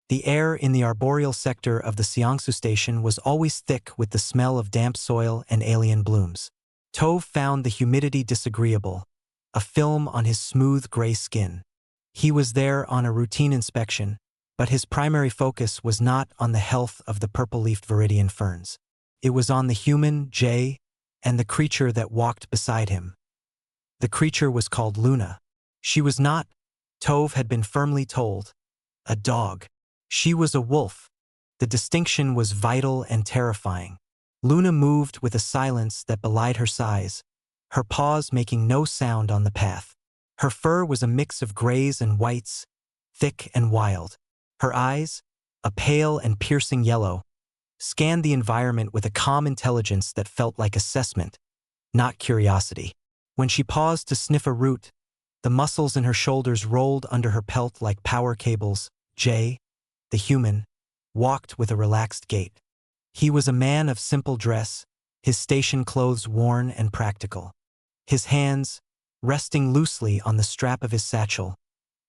The air in the arboreal sector of the Seongsu station was always thick with the smell of damp soil and alien blooms. Tove found the humidity disagreeable, a film on his smooth gray skin. He was there on a routine inspection, but his primary focus was not on the health of the purple-leafed viridian ferns. It was on the human, Jay, and the creature that walked beside him. The creature was called Luna. She was not, Tove had been firmly told, a dog. She was a wolf. The distinction was vital and terrifying. Luna moved with a silence that belied her size, her paws making no sound on the path. Her fur was a mix of grays and whites, thick and wild. Her eyes, a pale and piercing yellow, scanned the environment with a calm intelligence that felt like assessment, not curiosity. When she paused to sniff a root, the muscles in her shoulders rolled under her pelt like power cables. Jay, the human, walked with a relaxed gait. He was a man of simple dress, his station clothes worn and practical. His hands, resting loosely on the strap of his satchel,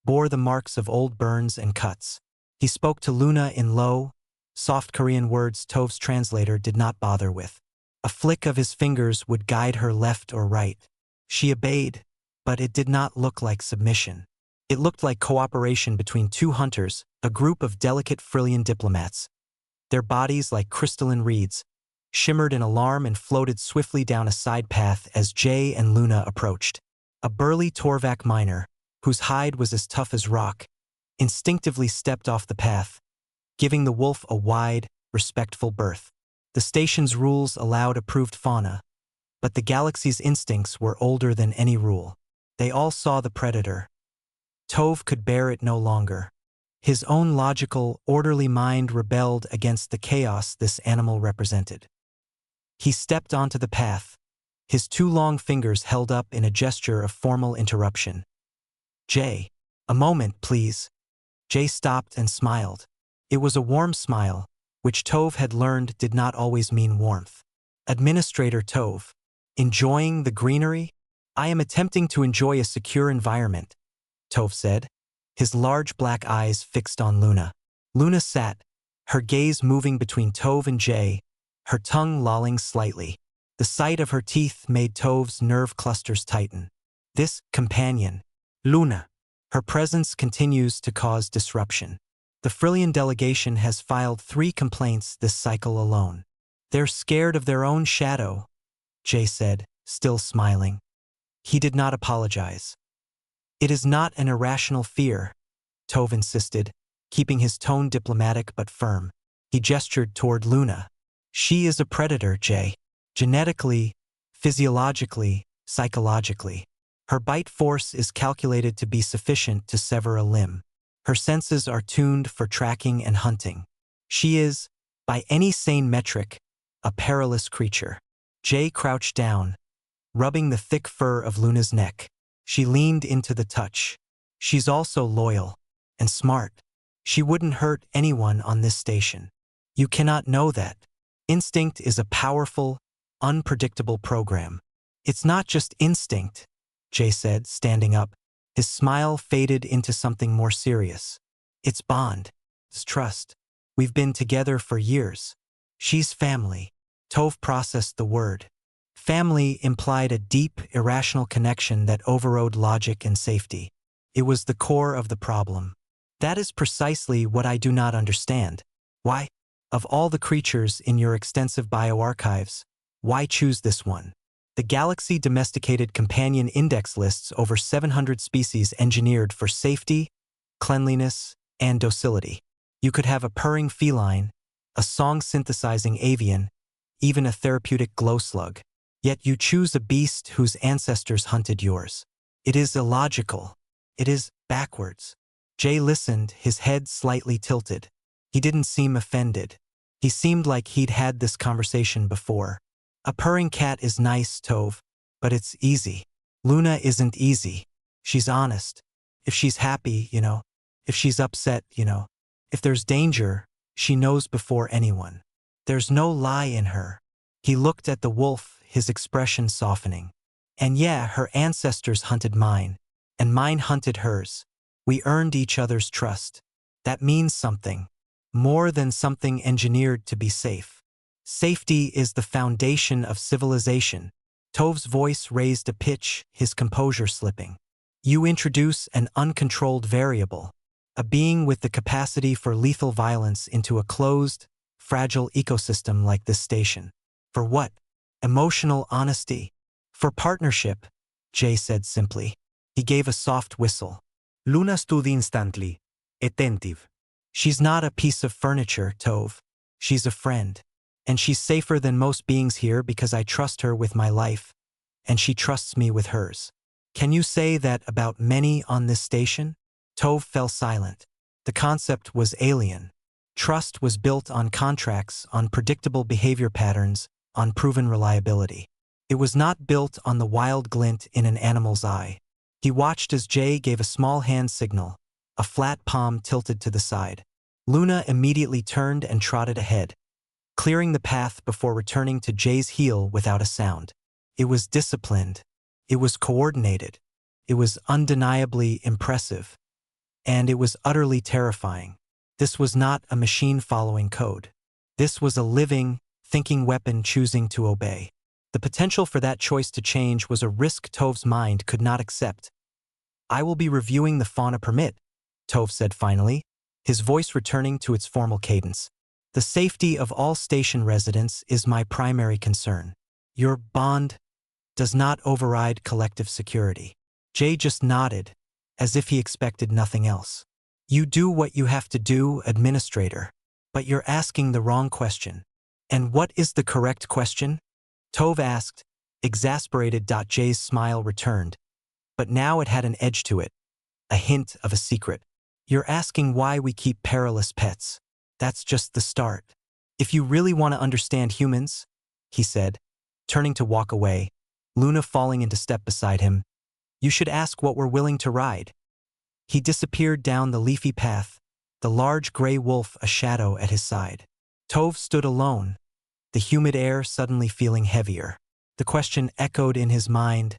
bore the marks of old burns and cuts. He spoke to Luna in low, soft Korean words Tove's translator did not bother with. A flick of his fingers would guide her left or right. She obeyed, but it did not look like submission. It looked like cooperation between two hunters, a group of delicate Frillian diplomats. Their bodies, like crystalline reeds, shimmered in alarm and floated swiftly down a side path as Jay and Luna approached. A burly Torvak miner, whose hide was as tough as rock, instinctively stepped off the path, giving the wolf a wide, respectful berth. The station's rules allowed approved fauna, but the galaxy's instincts were older than any rule. They all saw the predator. Tove could bear it no longer. His own logical, orderly mind rebelled against the chaos this animal represented. He stepped onto the path, his two long fingers held up in a gesture of formal interruption. Jay, a moment, please. Jay stopped and smiled. It was a warm smile, which Tove had learned did not always mean warmth. Administrator Tove, enjoying the greenery? I am attempting to enjoy a secure environment, Tove said, his large black eyes fixed on Luna. Luna sat, her gaze moving between Tove and Jay, her tongue lolling slightly. The sight of her teeth made Tove's nerve clusters tighten. This companion, Luna, her presence continues to cause disruption. The Frillian delegation has filed 3 complaints this cycle alone. They're scared of their own shadow, Jay said, still smiling. He did not apologize. It is not an irrational fear, Tove insisted, keeping his tone diplomatic but firm. He gestured toward Luna. She is a predator, Jay. Genetically, physiologically, psychologically. Her bite force is calculated to be sufficient to sever a limb. Her senses are tuned for tracking and hunting. She is, by any sane metric, a perilous creature. Jay crouched down, rubbing the thick fur of Luna's neck. She leaned into the touch. She's also loyal and smart. She wouldn't hurt anyone on this station. You cannot know that. Instinct is a powerful, unpredictable program. It's not just instinct, Jay said, standing up. His smile faded into something more serious. It's bond. It's trust. We've been together for years. She's family. Tove processed the word. Family implied a deep, irrational connection that overrode logic and safety. It was the core of the problem. That is precisely what I do not understand. Why? Of all the creatures in your extensive bioarchives, why choose this one? The galaxy domesticated companion index lists over 700 species engineered for safety, cleanliness, and docility. You could have a purring feline, a song-synthesizing avian, even a therapeutic glow slug. Yet you choose a beast whose ancestors hunted yours. It is illogical. It is backwards. Jay listened, his head slightly tilted. He didn't seem offended. He seemed like he'd had this conversation before. A purring cat is nice, Tove, but it's easy. Luna isn't easy. She's honest. If she's happy, if she's upset, if there's danger, she knows before anyone. There's no lie in her. He looked at the wolf, his expression softening. And yeah, her ancestors hunted mine, and mine hunted hers. We earned each other's trust. That means something. More than something engineered to be safe. Safety is the foundation of civilization. Tov's voice raised a pitch, his composure slipping. You introduce an uncontrolled variable, a being with the capacity for lethal violence into a closed, fragile ecosystem like this station. For what? Emotional honesty. For partnership, Jay said simply. He gave a soft whistle. Luna stood instantly, attentive. She's not a piece of furniture, Tove. She's a friend. And she's safer than most beings here because I trust her with my life, and she trusts me with hers. Can you say that about many on this station? Tove fell silent. The concept was alien. Trust was built on contracts, on predictable behavior patterns, on proven reliability. It was not built on the wild glint in an animal's eye. He watched as Jay gave a small hand signal, a flat palm tilted to the side. Luna immediately turned and trotted ahead, clearing the path before returning to Jay's heel without a sound. It was disciplined. It was coordinated. It was undeniably impressive. And it was utterly terrifying. This was not a machine following code. This was a living, thinking weapon choosing to obey. The potential for that choice to change was a risk Tove's mind could not accept. I will be reviewing the fauna permit, Tove said finally, his voice returning to its formal cadence. The safety of all station residents is my primary concern. Your bond does not override collective security. Jay just nodded, as if he expected nothing else. You do what you have to do, administrator. But you're asking the wrong question. And what is the correct question? Tove asked, exasperated. Jay's smile returned, but now it had an edge to it, a hint of a secret. You're asking why we keep perilous pets. That's just the start. If you really want to understand humans, he said, turning to walk away, Luna falling into step beside him, you should ask what we're willing to ride. He disappeared down the leafy path, the large gray wolf a shadow at his side. Tove stood alone, the humid air suddenly feeling heavier. The question echoed in his mind,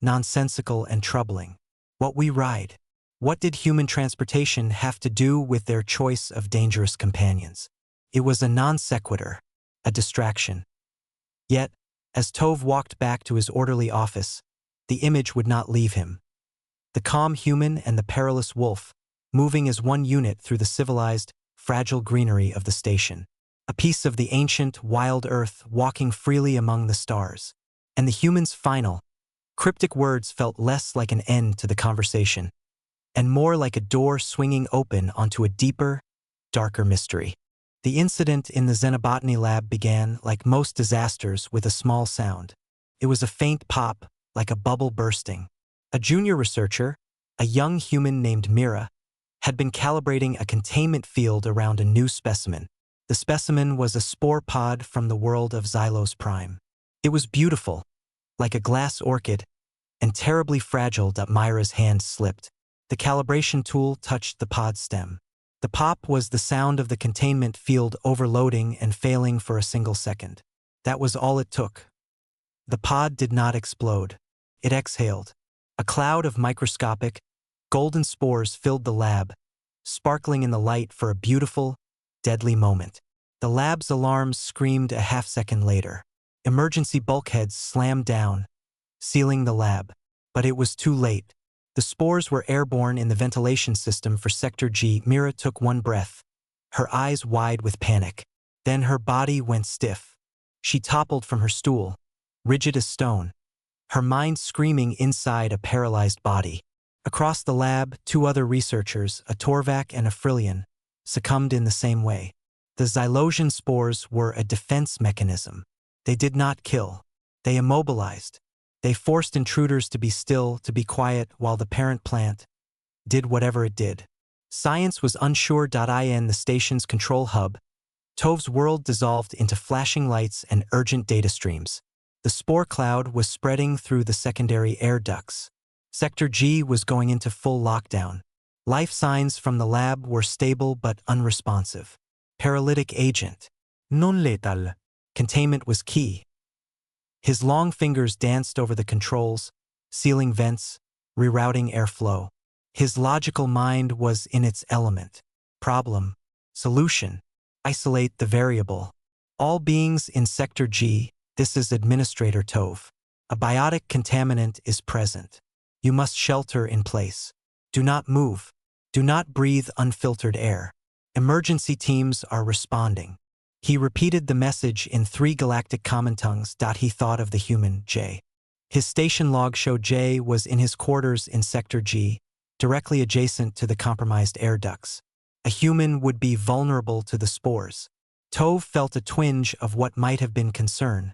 nonsensical and troubling. What we ride. What did human transportation have to do with their choice of dangerous companions? It was a non sequitur, a distraction. Yet, as Tove walked back to his orderly office, the image would not leave him. The calm human and the perilous wolf, moving as one unit through the civilized, fragile greenery of the station. A piece of the ancient, wild earth walking freely among the stars. And the human's final, cryptic words felt less like an end to the conversation, and more like a door swinging open onto a deeper, darker mystery. The incident in the xenobotany lab began, like most disasters, with a small sound. It was a faint pop, like a bubble bursting. A junior researcher, a young human named Mira, had been calibrating a containment field around a new specimen. The specimen was a spore pod from the world of Xylos Prime. It was beautiful, like a glass orchid, and terribly fragile. Myra's hand slipped. The calibration tool touched the pod stem. The pop was the sound of the containment field overloading and failing for a single second. That was all it took. The pod did not explode. It exhaled. A cloud of microscopic, golden spores filled the lab, sparkling in the light for a beautiful, deadly moment. The lab's alarms screamed a half-second later. Emergency bulkheads slammed down, sealing the lab. But it was too late. The spores were airborne in the ventilation system for Sector G. Mira took one breath, her eyes wide with panic. Then her body went stiff. She toppled from her stool, rigid as stone, her mind screaming inside a paralyzed body. Across the lab, two other researchers, a Torvak and a Frillian, succumbed in the same way. The Xylosian spores were a defense mechanism. They did not kill. They immobilized. They forced intruders to be still, to be quiet, while the parent plant did whatever it did. Science was unsure. In the station's control hub, Tove's world dissolved into flashing lights and urgent data streams. The spore cloud was spreading through the secondary air ducts. Sector G was going into full lockdown. Life signs from the lab were stable but unresponsive. Paralytic agent. Non-lethal. Containment was key. His long fingers danced over the controls, sealing vents, rerouting airflow. His logical mind was in its element. Problem. Solution. Isolate the variable. All beings in Sector G, this is Administrator Tove. A biotic contaminant is present. You must shelter in place. Do not move. Do not breathe unfiltered air. Emergency teams are responding. He repeated the message in 3 galactic common tongues. He thought of the human, J. His station log showed J was in his quarters in Sector G, directly adjacent to the compromised air ducts. A human would be vulnerable to the spores. Tove felt a twinge of what might have been concern,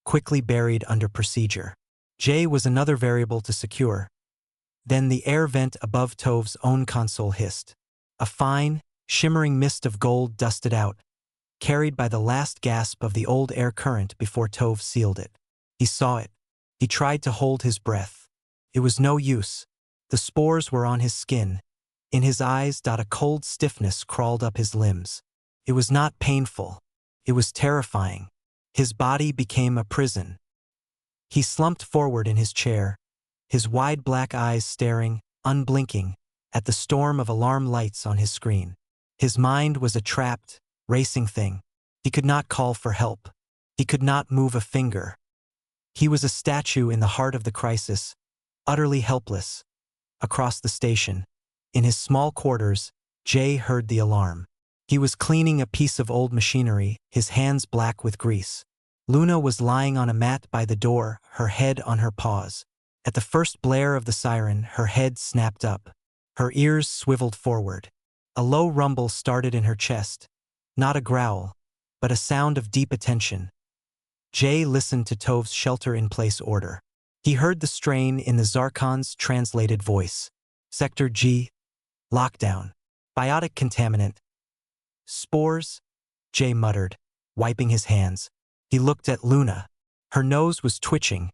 quickly buried under procedure. J was another variable to secure. Then the air vent above Tove's own console hissed. A fine, shimmering mist of gold dusted out, carried by the last gasp of the old air current before Tove sealed it. He saw it. He tried to hold his breath. It was no use. The spores were on his skin. In his eyes, a cold stiffness crawled up his limbs. It was not painful. It was terrifying. His body became a prison. He slumped forward in his chair, his wide black eyes staring, unblinking, at the storm of alarm lights on his screen. His mind was a trapped, racing thing. He could not call for help. He could not move a finger. He was a statue in the heart of the crisis, utterly helpless. Across the station, in his small quarters, Jay heard the alarm. He was cleaning a piece of old machinery, his hands black with grease. Luna was lying on a mat by the door, her head on her paws. At the first blare of the siren, her head snapped up. Her ears swiveled forward. A low rumble started in her chest. Not a growl, but a sound of deep attention. Jay listened to Tove's shelter-in-place order. He heard the strain in the Zarkon's translated voice. Sector G. Lockdown. Biotic contaminant. Spores? Jay muttered, wiping his hands. He looked at Luna. Her nose was twitching,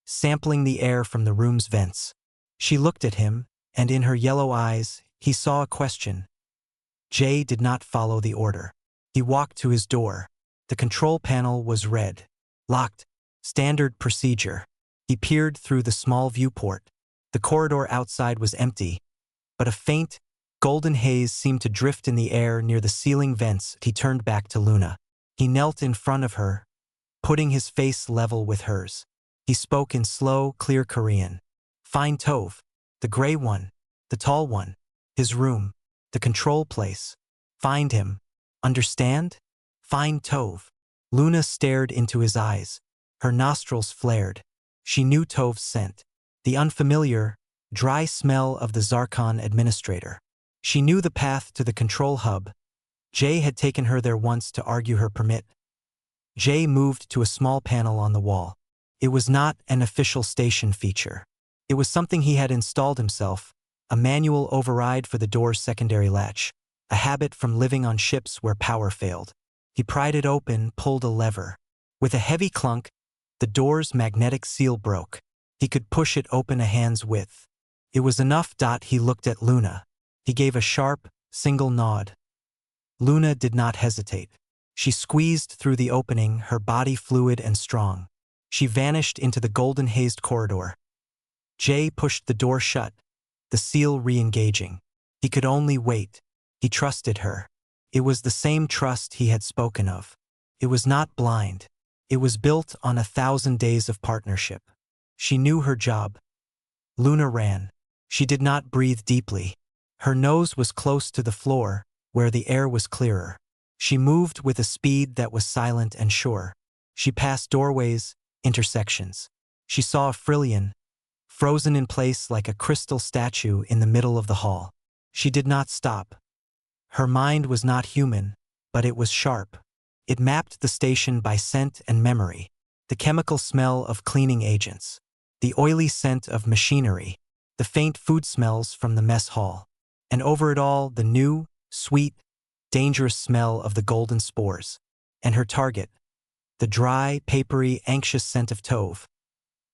sampling the air from the room's vents. She looked at him, and in her yellow eyes, he saw a question. Jay did not follow the order. He walked to his door. The control panel was red. Locked. Standard procedure. He peered through the small viewport. The corridor outside was empty, but a faint, golden haze seemed to drift in the air near the ceiling vents. He turned back to Luna. He knelt in front of her, putting his face level with hers. He spoke in slow, clear Korean. Find Tove. The gray one. The tall one. His room. The control place. Find him. Understand? Find Tove. Luna stared into his eyes. Her nostrils flared. She knew Tove's scent. The unfamiliar, dry smell of the Zarkon administrator. She knew the path to the control hub. Jay had taken her there once to argue her permit. Jay moved to a small panel on the wall. It was not an official station feature. It was something he had installed himself, a manual override for the door's secondary latch, a habit from living on ships where power failed. He pried it open, pulled a lever. With a heavy clunk, the door's magnetic seal broke. He could push it open a hand's width. It was enough. He looked at Luna. He gave a sharp, single nod. Luna did not hesitate. She squeezed through the opening, her body fluid and strong. She vanished into the golden-hazed corridor. Jay pushed the door shut, the seal re-engaging. He could only wait. He trusted her. It was the same trust he had spoken of. It was not blind. It was built on 1,000 days of partnership. She knew her job. Luna ran. She did not breathe deeply. Her nose was close to the floor, where the air was clearer. She moved with a speed that was silent and sure. She passed doorways, intersections. She saw a Frillian, frozen in place like a crystal statue in the middle of the hall. She did not stop. Her mind was not human, but it was sharp. It mapped the station by scent and memory. The chemical smell of cleaning agents. The oily scent of machinery. The faint food smells from the mess hall. And over it all, the new, sweet, dangerous smell of the golden spores. And her target. The dry, papery, anxious scent of Tove.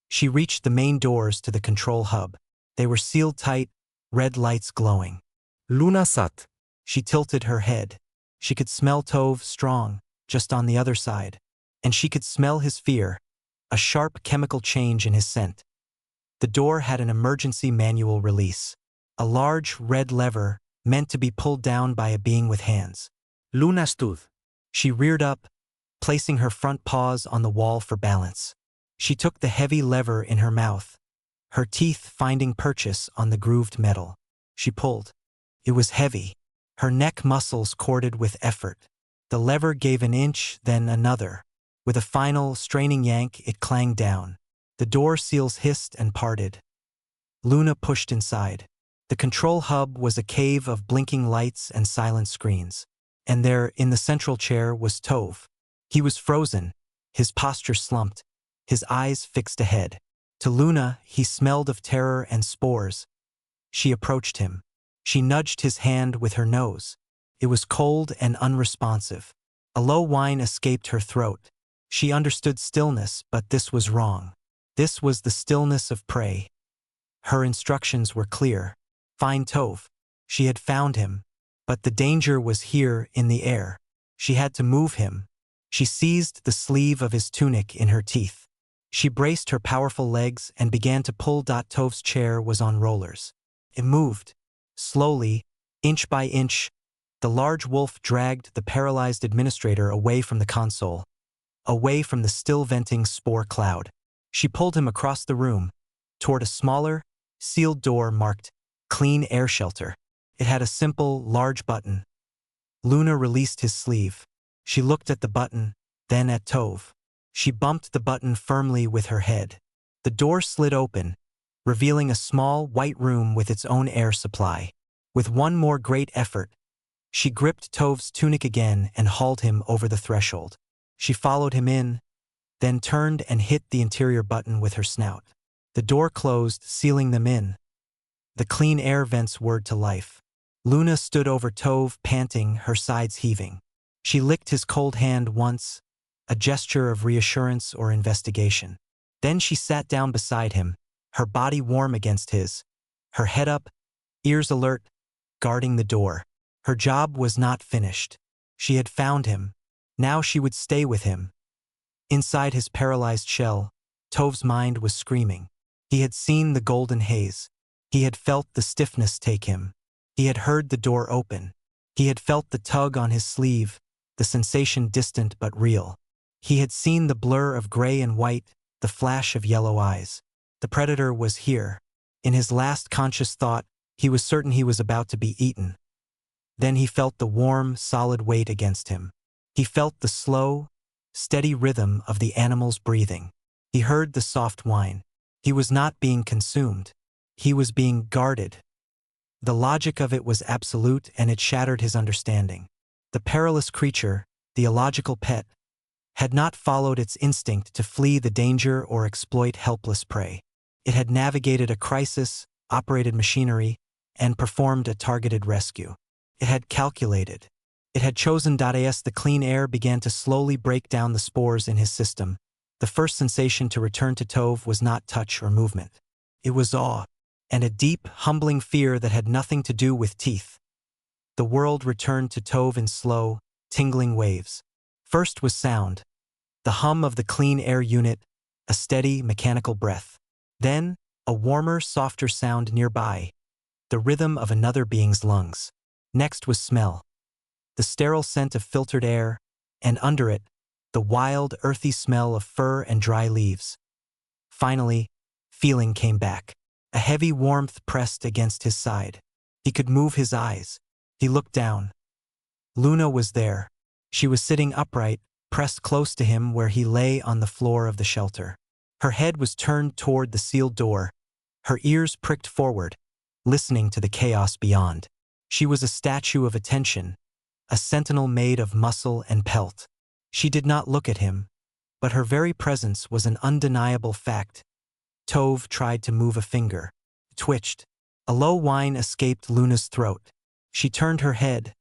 She reached the main doors to the control hub. They were sealed tight, red lights glowing. Luna sat. She tilted her head. She could smell Tove strong, just on the other side. And she could smell his fear, a sharp chemical change in his scent. The door had an emergency manual release. A large red lever, meant to be pulled down by a being with hands. Luna stood. She reared up, placing her front paws on the wall for balance. She took the heavy lever in her mouth, her teeth finding purchase on the grooved metal. She pulled. It was heavy. Her neck muscles corded with effort. The lever gave an inch, then another. With a final, straining yank, it clanged down. The door seals hissed and parted. Luna pushed inside. The control hub was a cave of blinking lights and silent screens. And there, in the central chair, was Tove. He was frozen, his posture slumped, his eyes fixed ahead. To Luna, he smelled of terror and spores. She approached him. She nudged his hand with her nose. It was cold and unresponsive. A low whine escaped her throat. She understood stillness, but this was wrong. This was the stillness of prey. Her instructions were clear. Find Tove. She had found him. But the danger was here in the air. She had to move him. She seized the sleeve of his tunic in her teeth. She braced her powerful legs and began to pull. Tove's chair was on rollers. It moved. Slowly, inch by inch, the large wolf dragged the paralyzed administrator away from the console, away from the still-venting spore cloud. She pulled him across the room, toward a smaller, sealed door marked Clean Air Shelter. It had a simple, large button. Luna released his sleeve. She looked at the button, then at Tove. She bumped the button firmly with her head. The door slid open, revealing a small, white room with its own air supply. With one more great effort, she gripped Tove's tunic again and hauled him over the threshold. She followed him in, then turned and hit the interior button with her snout. The door closed, sealing them in. The clean air vents whirred to life. Luna stood over Tove, panting, her sides heaving. She licked his cold hand once, a gesture of reassurance or investigation. Then she sat down beside him, her body warm against his, her head up, ears alert, guarding the door. Her job was not finished. She had found him. Now she would stay with him. Inside his paralyzed shell, Tove's mind was screaming. He had seen the golden haze. He had felt the stiffness take him. He had heard the door open. He had felt the tug on his sleeve, the sensation distant but real. He had seen the blur of gray and white, the flash of yellow eyes. The predator was here. In his last conscious thought, he was certain he was about to be eaten. Then he felt the warm, solid weight against him. He felt the slow, steady rhythm of the animal's breathing. He heard the soft whine. He was not being consumed. He was being guarded. The logic of it was absolute, and it shattered his understanding. The perilous creature, the illogical pet, had not followed its instinct to flee the danger or exploit helpless prey. It had navigated a crisis, operated machinery, and performed a targeted rescue. It had calculated. It had chosen. As the clean air began to slowly break down the spores in his system, the first sensation to return to Tove was not touch or movement. It was awe, and a deep, humbling fear that had nothing to do with teeth. The world returned to Tove in slow, tingling waves. First was sound, the hum of the clean air unit, a steady, mechanical breath. Then, a warmer, softer sound nearby, the rhythm of another being's lungs. Next was smell, the sterile scent of filtered air, and under it, the wild, earthy smell of fur and dry leaves. Finally, feeling came back. A heavy warmth pressed against his side. He could move his eyes. He looked down. Luna was there. She was sitting upright, pressed close to him where he lay on the floor of the shelter. Her head was turned toward the sealed door, her ears pricked forward, listening to the chaos beyond. She was a statue of attention, a sentinel made of muscle and pelt. She did not look at him, but her very presence was an undeniable fact. Tove tried to move a finger, twitched. A low whine escaped Luna's throat. She turned her head,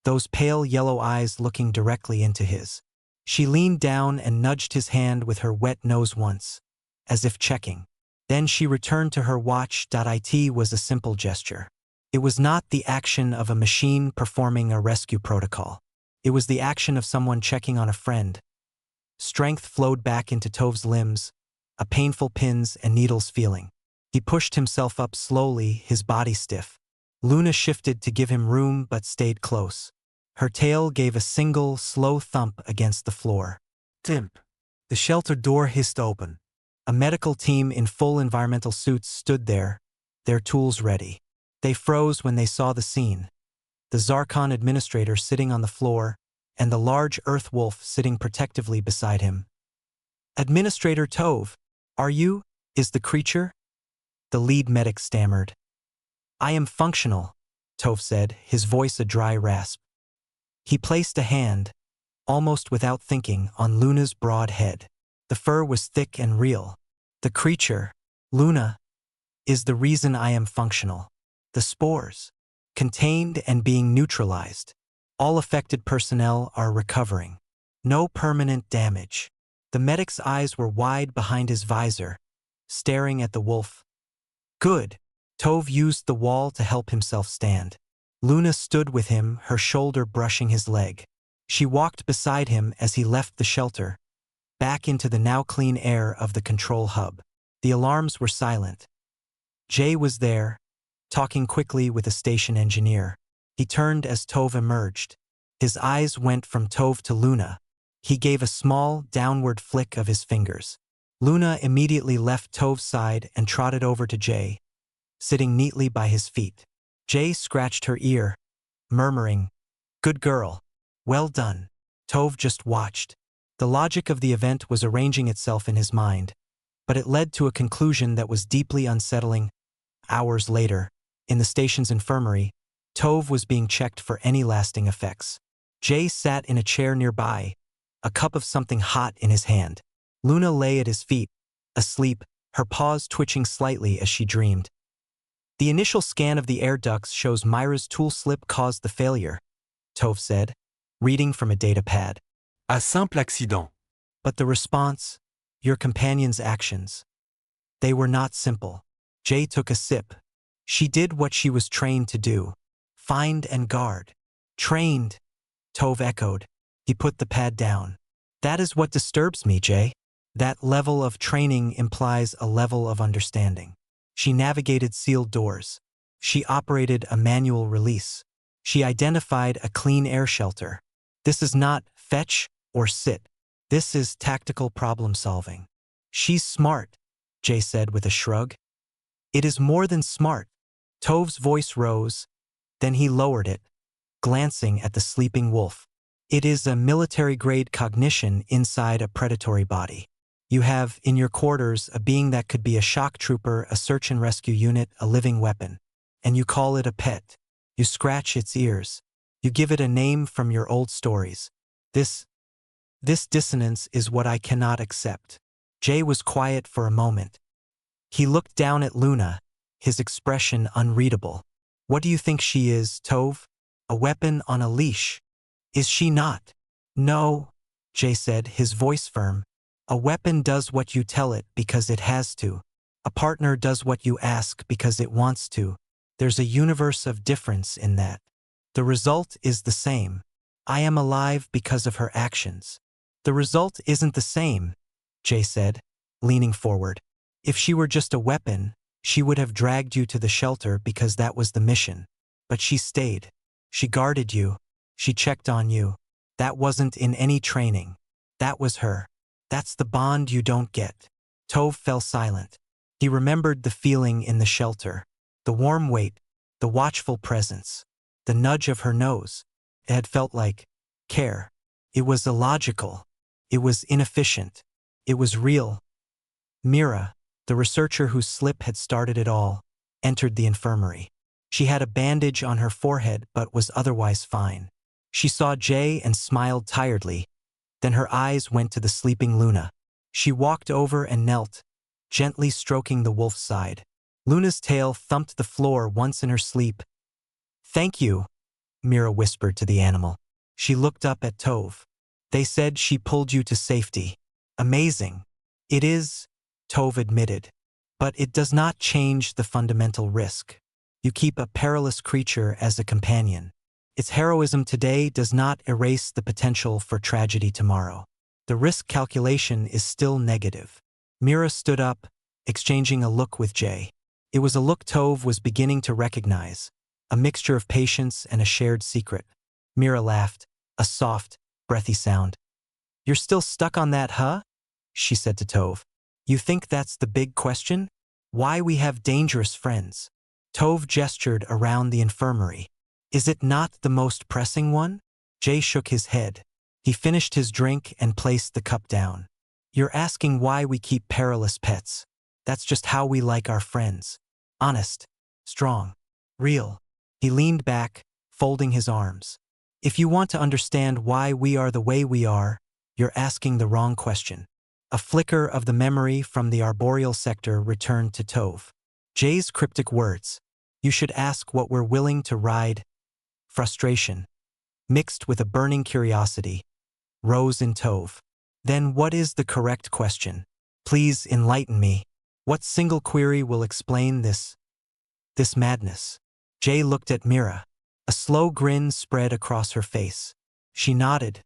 those pale yellow eyes looking directly into his. She leaned down and nudged his hand with her wet nose once, as if checking. Then she returned to her watch. It was a simple gesture. It was not the action of a machine performing a rescue protocol. It was the action of someone checking on a friend. Strength flowed back into Tove's limbs, a painful pins and needles feeling. He pushed himself up slowly, his body stiff. Luna shifted to give him room but stayed close. Her tail gave a single, slow thump against the floor. Timp. The shelter door hissed open. A medical team in full environmental suits stood there, their tools ready. They froze when they saw the scene. The Zarkon administrator sitting on the floor, and the large earth wolf sitting protectively beside him. "Administrator Tove, are you? Is the creature?" The lead medic stammered. "I am functional," Tove said, his voice a dry rasp. He placed a hand, almost without thinking, on Luna's broad head. The fur was thick and real. "The creature, Luna, is the reason I am functional. The spores, contained and being neutralized. All affected personnel are recovering. No permanent damage." The medic's eyes were wide behind his visor, staring at the wolf. "Good." Tove used the wall to help himself stand. Luna stood with him, her shoulder brushing his leg. She walked beside him as he left the shelter, back into the now clean air of the control hub. The alarms were silent. Jay was there, talking quickly with a station engineer. He turned as Tove emerged. His eyes went from Tove to Luna. He gave a small, downward flick of his fingers. Luna immediately left Tove's side and trotted over to Jay, sitting neatly by his feet. Jay scratched her ear, murmuring, "Good girl. Well done." Tove just watched. The logic of the event was arranging itself in his mind, but it led to a conclusion that was deeply unsettling. Hours later, in the station's infirmary, Tove was being checked for any lasting effects. Jay sat in a chair nearby, a cup of something hot in his hand. Luna lay at his feet, asleep, her paws twitching slightly as she dreamed. "The initial scan of the air ducts shows Myra's tool slip caused the failure," Tove said, reading from a data pad. Un simple accident. "But the response, your companion's actions, they were not simple." Jay took a sip. "She did what she was trained to do. Find and guard." "Trained," Tove echoed. He put the pad down. "That is what disturbs me, Jay. That level of training implies a level of understanding. She navigated sealed doors. She operated a manual release. She identified a clean air shelter. This is not fetch or sit. This is tactical problem solving." "She's smart," Jay said with a shrug. "It is more than smart." Tove's voice rose, then he lowered it, glancing at the sleeping wolf. "It is a military-grade cognition inside a predatory body. You have, in your quarters, a being that could be a shock trooper, a search and rescue unit, a living weapon. And you call it a pet. You scratch its ears. You give it a name from your old stories. This dissonance is what I cannot accept." Jay was quiet for a moment. He looked down at Luna, his expression unreadable. "What do you think she is, Tove? A weapon on a leash? Is she not?" "No," Jay said, his voice firm. "A weapon does what you tell it because it has to. A partner does what you ask because it wants to. There's a universe of difference in that. The result is the same. I am alive because of her actions." "The result isn't the same," Jay said, leaning forward. "If she were just a weapon, she would have dragged you to the shelter because that was the mission. But she stayed. She guarded you. She checked on you. That wasn't in any training. That was her. That's the bond you don't get." Tove fell silent. He remembered the feeling in the shelter. The warm weight, the watchful presence, the nudge of her nose. It had felt like care. It was illogical. It was inefficient. It was real. Mira, the researcher whose slip had started it all, entered the infirmary. She had a bandage on her forehead but was otherwise fine. She saw Jay and smiled tiredly. Then her eyes went to the sleeping Luna. She walked over and knelt, gently stroking the wolf's side. Luna's tail thumped the floor once in her sleep. "Thank you," Mira whispered to the animal. She looked up at Tove. "They said she pulled you to safety. Amazing." "It is," Tove admitted. "But it does not change the fundamental risk. You keep a perilous creature as a companion. Its heroism today does not erase the potential for tragedy tomorrow. The risk calculation is still negative." Mira stood up, exchanging a look with Jay. It was a look Tove was beginning to recognize. a mixture of patience and a shared secret. Mira laughed, a soft, breathy sound. "You're still stuck on that, huh?" she said to Tove. "You think that's the big question? Why we have dangerous friends?" Tove gestured around the infirmary. "Is it not the most pressing one?" Jay shook his head. He finished his drink and placed the cup down. "You're asking why we keep perilous pets. That's just how we like our friends. Honest, strong, real." He leaned back, folding his arms. "If you want to understand why we are the way we are, you're asking the wrong question." A flicker of the memory from the arboreal sector returned to Tove. Jay's cryptic words. "You should ask what we're willing to ride." Frustration, mixed with a burning curiosity, rose in Tove. "Then what is the correct question? Please enlighten me. What single query will explain this madness?" Jay looked at Mira. A slow grin spread across her face. She nodded.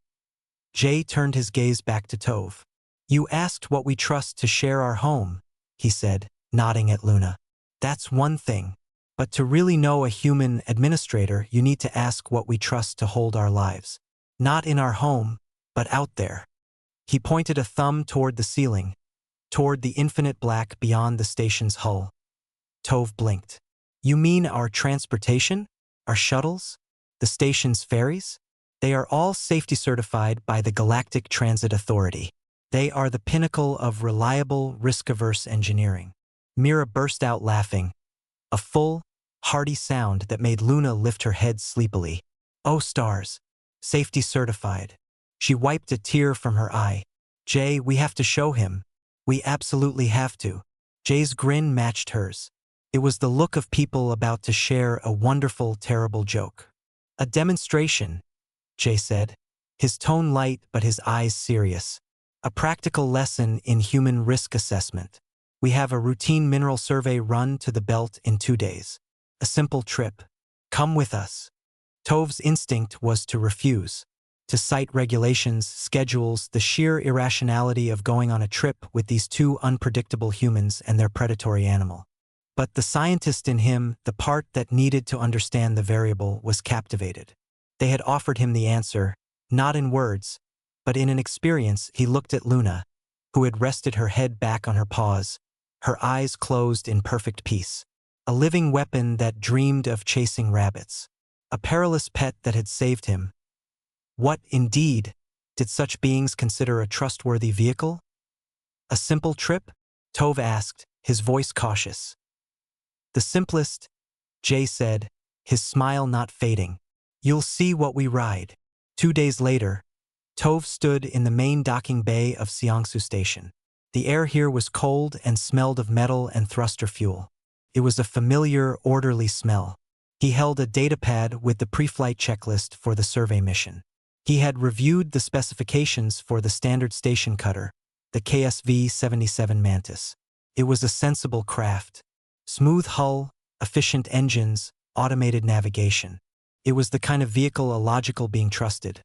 Jay turned his gaze back to Tove. "You asked what we trust to share our home," he said, nodding at Luna. "That's one thing. But to really know a human administrator, you need to ask what we trust to hold our lives. Not in our home, but out there." He pointed a thumb toward the ceiling, toward the infinite black beyond the station's hull. Tove blinked. "You mean our transportation? Our shuttles? The station's ferries? They are all safety certified by the Galactic Transit Authority. They are the pinnacle of reliable, risk-averse engineering." Mira burst out laughing, a full, hearty sound that made Luna lift her head sleepily. "Oh stars! Safety certified." She wiped a tear from her eye. "Jay, we have to show him. We absolutely have to." Jay's grin matched hers. It was the look of people about to share a wonderful, terrible joke. "A demonstration," Jay said, his tone light but his eyes serious. "A practical lesson in human risk assessment. We have a routine mineral survey run to the belt in 2 days. A simple trip. Come with us." Tove's instinct was to refuse, to cite regulations, schedules, the sheer irrationality of going on a trip with these two unpredictable humans and their predatory animal. But the scientist in him, the part that needed to understand the variable, was captivated. They had offered him the answer, not in words, but in an experience. He looked at Luna, who had rested her head back on her paws, her eyes closed in perfect peace. A living weapon that dreamed of chasing rabbits. A perilous pet that had saved him. What, indeed, did such beings consider a trustworthy vehicle? "A simple trip?" Tove asked, his voice cautious. "The simplest," Jay said, his smile not fading. "You'll see what we ride." 2 days later, Tove stood in the main docking bay of Xiangsu Station. The air here was cold and smelled of metal and thruster fuel. It was a familiar, orderly smell. He held a datapad with the pre-flight checklist for the survey mission. He had reviewed the specifications for the standard station cutter, the KSV-77 Mantis. It was a sensible craft. Smooth hull, efficient engines, automated navigation. It was the kind of vehicle a logical being trusted.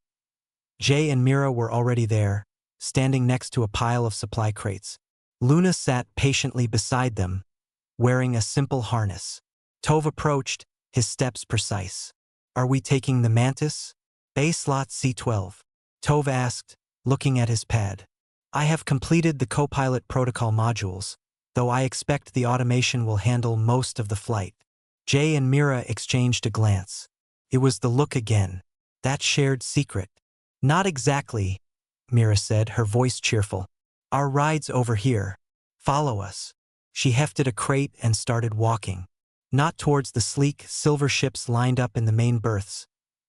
Jay and Mira were already there, standing next to a pile of supply crates. Luna sat patiently beside them, wearing a simple harness. Tove approached, his steps precise. "Are we taking the Mantis?" "Bay slot C12. Tove asked, looking at his pad. "I have completed the co-pilot protocol modules, though I expect the automation will handle most of the flight." Jay and Mira exchanged a glance. It was the look again. That shared secret. "Not exactly," Mira said, her voice cheerful. "Our ride's over here. Follow us." She hefted a crate and started walking. Not towards the sleek, silver ships lined up in the main berths,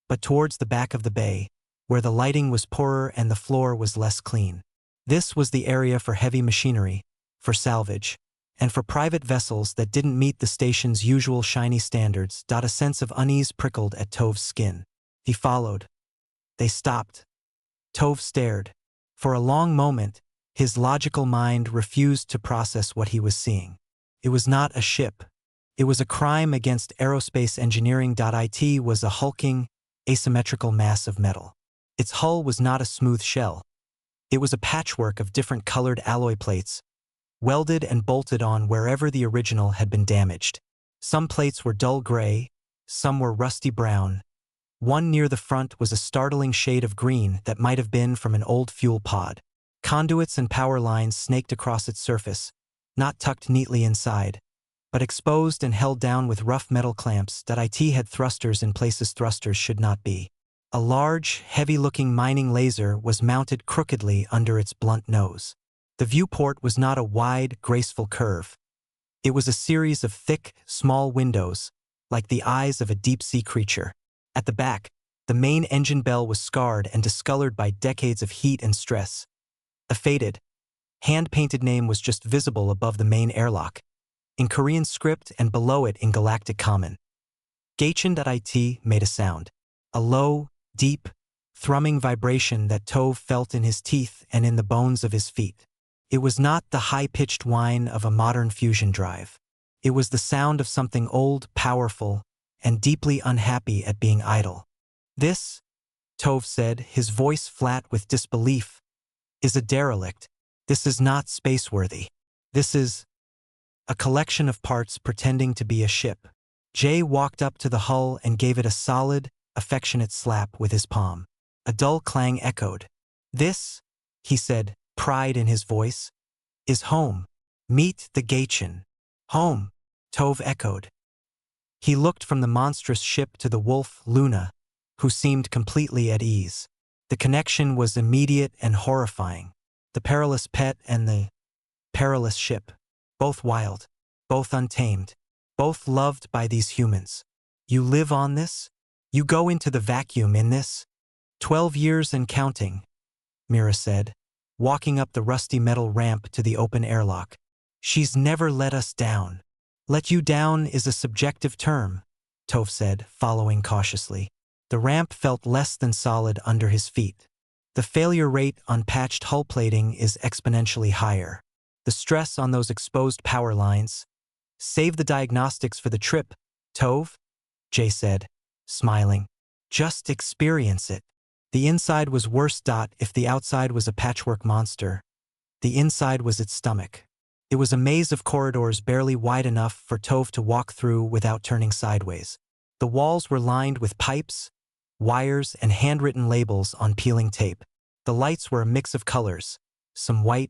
but towards the back of the bay, where the lighting was poorer and the floor was less clean. This was the area for heavy machinery, for salvage, and for private vessels that didn't meet the station's usual shiny standards. A sense of unease prickled at Tove's skin. He followed. They stopped. Tove stared. For a long moment, his logical mind refused to process what he was seeing. It was not a ship. It was a crime against aerospace engineering. It was a hulking, asymmetrical mass of metal. Its hull was not a smooth shell. It was a patchwork of different colored alloy plates, welded and bolted on wherever the original had been damaged. Some plates were dull gray, some were rusty brown. One near the front was a startling shade of green that might have been from an old fuel pod. Conduits and power lines snaked across its surface, not tucked neatly inside, but exposed and held down with rough metal clamps that IT had thrusters in places thrusters should not be. A large, heavy-looking mining laser was mounted crookedly under its blunt nose. The viewport was not a wide, graceful curve. It was a series of thick, small windows, like the eyes of a deep-sea creature. At the back, the main engine bell was scarred and discolored by decades of heat and stress. A faded, hand-painted name was just visible above the main airlock, in Korean script and below it in Galactic Common. Gaichin.it made a sound. A low, deep, thrumming vibration that Tove felt in his teeth and in the bones of his feet. It was not the high-pitched whine of a modern fusion drive. It was the sound of something old, powerful, and deeply unhappy at being idle. This, Tove said, his voice flat with disbelief, is a derelict. This is not spaceworthy. This is a collection of parts pretending to be a ship. Jay walked up to the hull and gave it a solid, affectionate slap with his palm. A dull clang echoed. This, he said, pride in his voice, is home. Meet the Gaichin. Home, Tove echoed. He looked from the monstrous ship to the wolf, Luna, who seemed completely at ease. The connection was immediate and horrifying. The perilous pet and the perilous ship, both wild, both untamed, both loved by these humans. You live on this? You go into the vacuum in this? 12 years and counting, Mira said, walking up the rusty metal ramp to the open airlock. She's never let us down. Let you down is a subjective term, Tove said, following cautiously. The ramp felt less than solid under his feet. The failure rate on patched hull plating is exponentially higher. The stress on those exposed power lines. Save the diagnostics for the trip, Tove, Jay said, smiling. Just experience it. The inside was worse. If the outside was a patchwork monster, the inside was its stomach. It was a maze of corridors barely wide enough for Tove to walk through without turning sideways. The walls were lined with pipes, wires, and handwritten labels on peeling tape. The lights were a mix of colors, some white,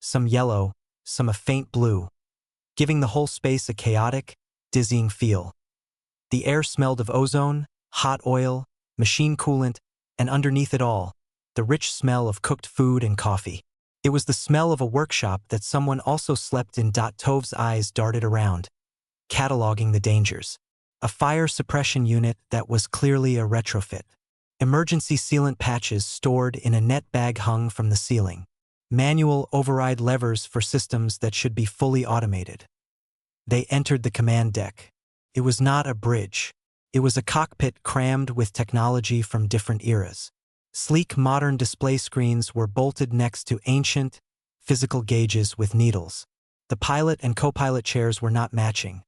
some yellow, some a faint blue, giving the whole space a chaotic, dizzying feel. The air smelled of ozone, hot oil, machine coolant, and underneath it all, the rich smell of cooked food and coffee. It was the smell of a workshop that someone also slept in. Tove's eyes darted around, cataloging the dangers. A fire suppression unit that was clearly a retrofit. Emergency sealant patches stored in a net bag hung from the ceiling. Manual override levers for systems that should be fully automated. They entered the command deck. It was not a bridge. It was a cockpit crammed with technology from different eras. Sleek modern display screens were bolted next to ancient, physical gauges with needles. The pilot and co-pilot chairs were not matching.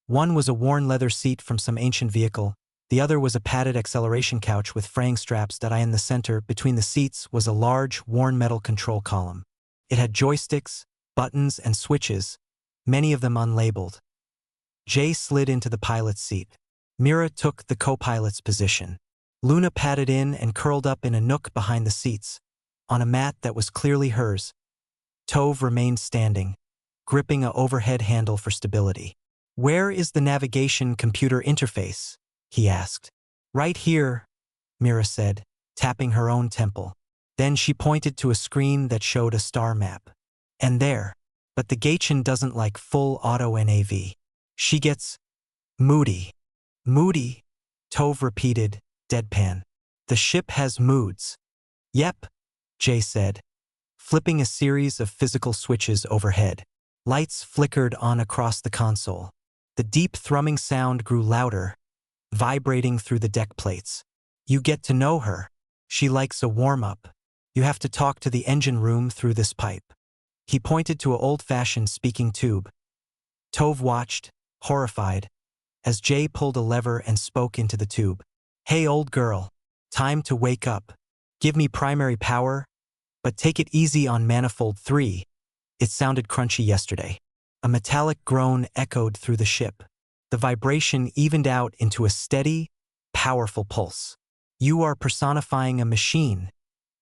One was a worn leather seat from some ancient vehicle. The other was a padded acceleration couch with fraying straps. In the center, between the seats, was a large, worn metal control column. It had joysticks, buttons, and switches, many of them unlabeled. Jay slid into the pilot's seat. Mira took the co-pilot's position. Luna padded in and curled up in a nook behind the seats, on a mat that was clearly hers. Tove remained standing, gripping a overhead handle for stability. "Where is the navigation computer interface?" he asked. "Right here," Mira said, tapping her own temple. Then she pointed to a screen that showed a star map. "And there. But the Gaichin doesn't like full auto NAV. She gets moody." "Moody?" Tove repeated, deadpan. "The ship has moods." "Yep," Jay said, flipping a series of physical switches overhead. Lights flickered on across the console. The deep thrumming sound grew louder, vibrating through the deck plates. "You get to know her. She likes a warm-up. You have to talk to the engine room through this pipe." He pointed to an old-fashioned speaking tube. Tove watched, horrified, as Jay pulled a lever and spoke into the tube. "Hey, old girl. Time to wake up. Give me primary power, but take it easy on Manifold 3. It sounded crunchy yesterday. A metallic groan echoed through the ship. The vibration evened out into a steady, powerful pulse. "You are personifying a machine,"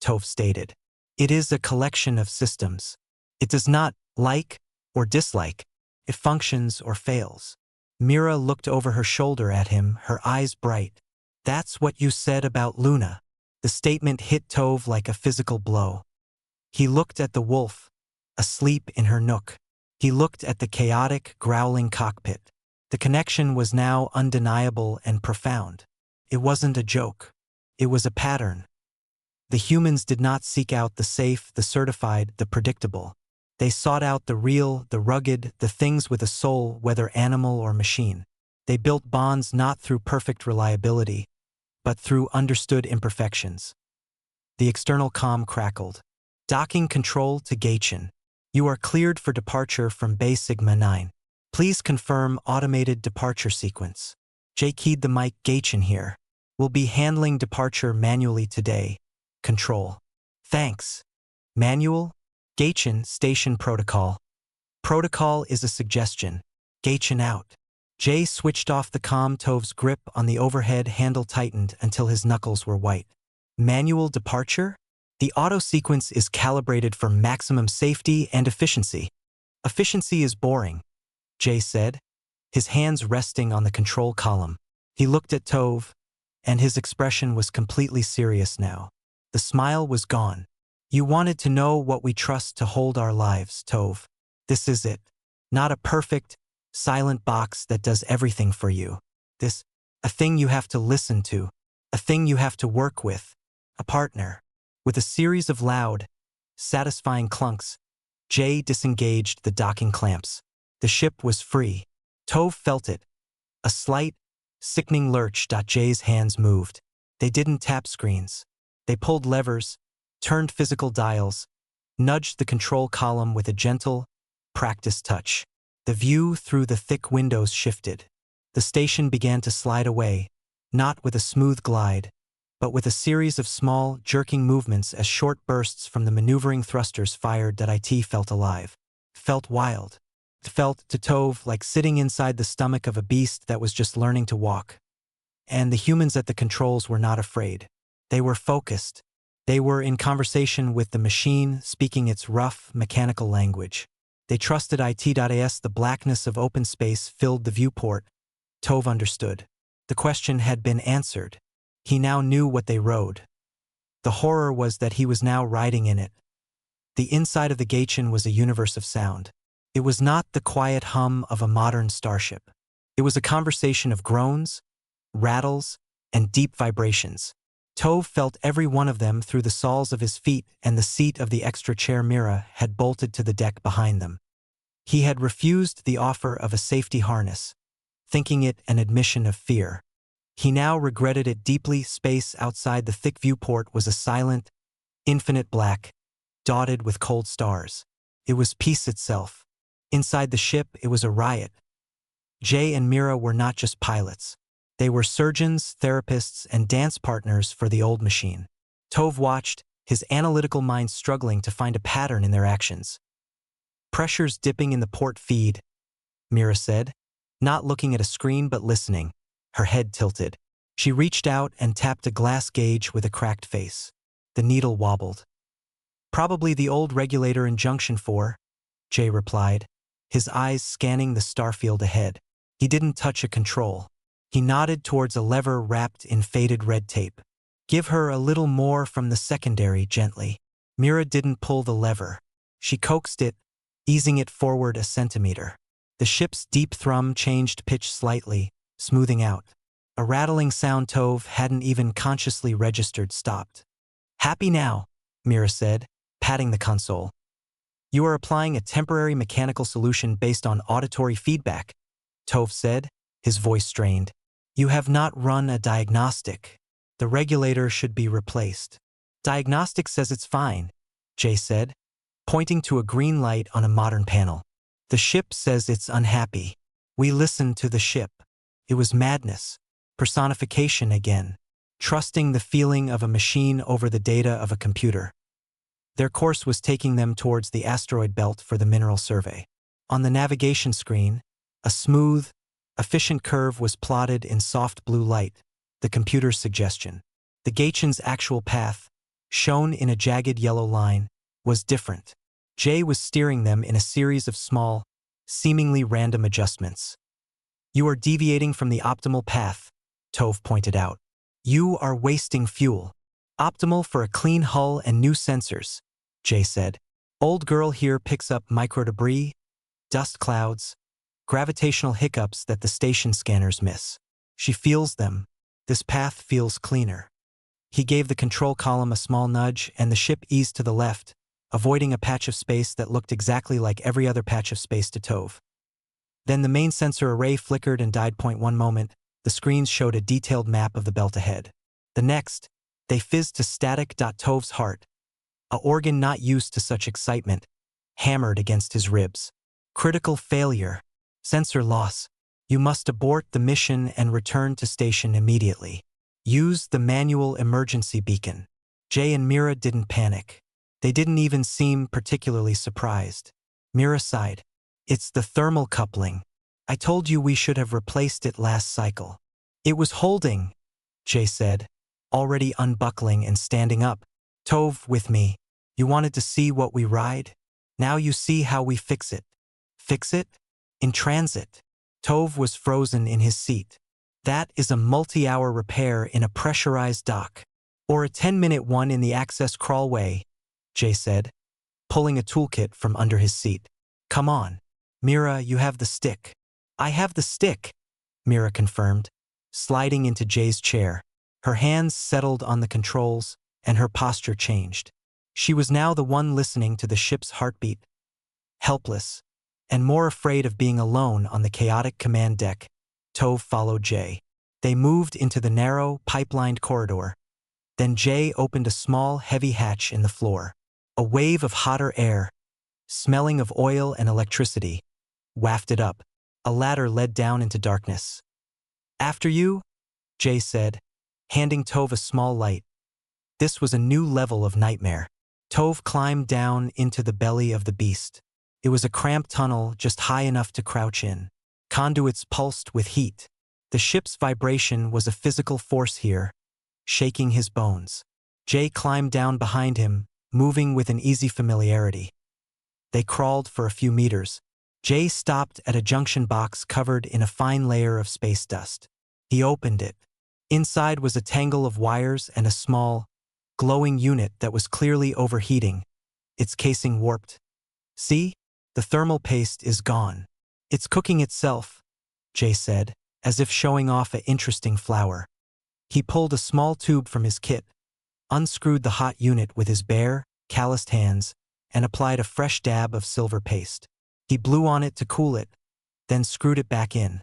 Tove stated. "It is a collection of systems. It does not like or dislike. It functions or fails." Mira looked over her shoulder at him, her eyes bright. "That's what you said about Luna." The statement hit Tove like a physical blow. He looked at the wolf, asleep in her nook. He looked at the chaotic, growling cockpit. The connection was now undeniable and profound. It wasn't a joke. It was a pattern. The humans did not seek out the safe, the certified, the predictable. They sought out the real, the rugged, the things with a soul, whether animal or machine. They built bonds not through perfect reliability, but through understood imperfections. The external comm crackled. "Docking control to Gaichin. You are cleared for departure from Bay Sigma 9. Please confirm automated departure sequence." Jay keyed the mic. "Gaichin here. We'll be handling departure manually today. Control." "Thanks." "Manual? Gaichin, station protocol." "Protocol is a suggestion. Gaichin out." Jay switched off the comm. Tove's grip on the overhead handle tightened until his knuckles were white. "Manual departure? The auto sequence is calibrated for maximum safety and efficiency." "Efficiency is boring," Jay said, his hands resting on the control column. He looked at Tove, and his expression was completely serious now. The smile was gone. "You wanted to know what we trust to hold our lives, Tove. This is it. Not a perfect, silent box that does everything for you. This, a thing you have to listen to, a thing you have to work with, a partner." With a series of loud, satisfying clunks, Jay disengaged the docking clamps. The ship was free. Tove felt it. A slight, sickening lurch. Jay's hands moved. They didn't tap screens. They pulled levers, turned physical dials, nudged the control column with a gentle, practiced touch. The view through the thick windows shifted. The station began to slide away, not with a smooth glide, but with a series of small, jerking movements as short bursts from the maneuvering thrusters fired. It felt alive. Felt wild. It felt to Tove like sitting inside the stomach of a beast that was just learning to walk. And the humans at the controls were not afraid. They were focused. They were in conversation with the machine, speaking its rough, mechanical language. They trusted it. The blackness of open space filled the viewport. Tove understood. The question had been answered. He now knew what they rode. The horror was that he was now riding in it. The inside of the Gaichin was a universe of sound. It was not the quiet hum of a modern starship. It was a conversation of groans, rattles, and deep vibrations. Tove felt every one of them through the soles of his feet, and the seat of the extra chair Mira had bolted to the deck behind them. He had refused the offer of a safety harness, thinking it an admission of fear. He now regretted it deeply. Space outside the thick viewport was a silent, infinite black, dotted with cold stars. It was peace itself. Inside the ship, it was a riot. Jay and Mira were not just pilots. They were surgeons, therapists, and dance partners for the old machine. Tove watched, his analytical mind struggling to find a pattern in their actions. "Pressure's dipping in the port feed," Mira said, not looking at a screen but listening, her head tilted. She reached out and tapped a glass gauge with a cracked face. The needle wobbled. "Probably the old regulator in Junction 4, Jay replied, his eyes scanning the starfield ahead. He didn't touch a control. He nodded towards a lever wrapped in faded red tape. "Give her a little more from the secondary," gently. Mira didn't pull the lever. She coaxed it, easing it forward a centimeter. The ship's deep thrum changed pitch slightly, smoothing out. A rattling sound Tove hadn't even consciously registered stopped. "Happy now," Mira said, patting the console. "You are applying a temporary mechanical solution based on auditory feedback," Tove said, his voice strained. "You have not run a diagnostic. The regulator should be replaced." "Diagnostic says it's fine," Jay said, pointing to a green light on a modern panel. "The ship says it's unhappy. We listened to the ship." It was madness. Personification again. Trusting the feeling of a machine over the data of a computer. Their course was taking them towards the asteroid belt for the mineral survey. On the navigation screen, a smooth, Efficient curve was plotted in soft blue light, the computer's suggestion. The Gaichin's actual path, shown in a jagged yellow line, was different. Jay was steering them in a series of small, seemingly random adjustments. You are deviating from the optimal path, Tove pointed out. You are wasting fuel. Optimal for a clean hull and new sensors, Jay said. Old girl here picks up microdebris, dust clouds, gravitational hiccups that the station scanners miss. She feels them. This path feels cleaner. He gave the control column a small nudge and the ship eased to the left, avoiding a patch of space that looked exactly like every other patch of space to Tove. Then the main sensor array flickered and died. One moment, the screens showed a detailed map of the belt ahead. The next, they fizzed to static. Tove's heart, a organ not used to such excitement, hammered against his ribs. Critical failure. Sensor loss. You must abort the mission and return to station immediately. Use the manual emergency beacon. Jay and Mira didn't panic. They didn't even seem particularly surprised. Mira sighed. It's the thermal coupling. I told you we should have replaced it last cycle. It was holding, Jay said, already unbuckling and standing up. Tove, with me. You wanted to see what we ride? Now you see how we fix it. Fix it? In transit. Tove was frozen in his seat. That is a multi-hour repair in a pressurized dock. Or a 10-minute one in the access crawlway, Jay said, pulling a toolkit from under his seat. Come on. Mira, you have the stick. I have the stick, Mira confirmed, sliding into Jay's chair. Her hands settled on the controls, and her posture changed. She was now the one listening to the ship's heartbeat, helpless, and more afraid of being alone on the chaotic command deck. Tove followed Jay. They moved into the narrow, pipelined corridor. Then Jay opened a small, heavy hatch in the floor. A wave of hotter air, smelling of oil and electricity, wafted up. A ladder led down into darkness. After you, Jay said, handing Tove a small light. This was a new level of nightmare. Tove climbed down into the belly of the beast. It was a cramped tunnel just high enough to crouch in. Conduits pulsed with heat. The ship's vibration was a physical force here, shaking his bones. Jay climbed down behind him, moving with an easy familiarity. They crawled for a few meters. Jay stopped at a junction box covered in a fine layer of space dust. He opened it. Inside was a tangle of wires and a small, glowing unit that was clearly overheating, its casing warped. See? The thermal paste is gone. It's cooking itself, Jay said, as if showing off an interesting flower. He pulled a small tube from his kit, unscrewed the hot unit with his bare, calloused hands, and applied a fresh dab of silver paste. He blew on it to cool it, then screwed it back in.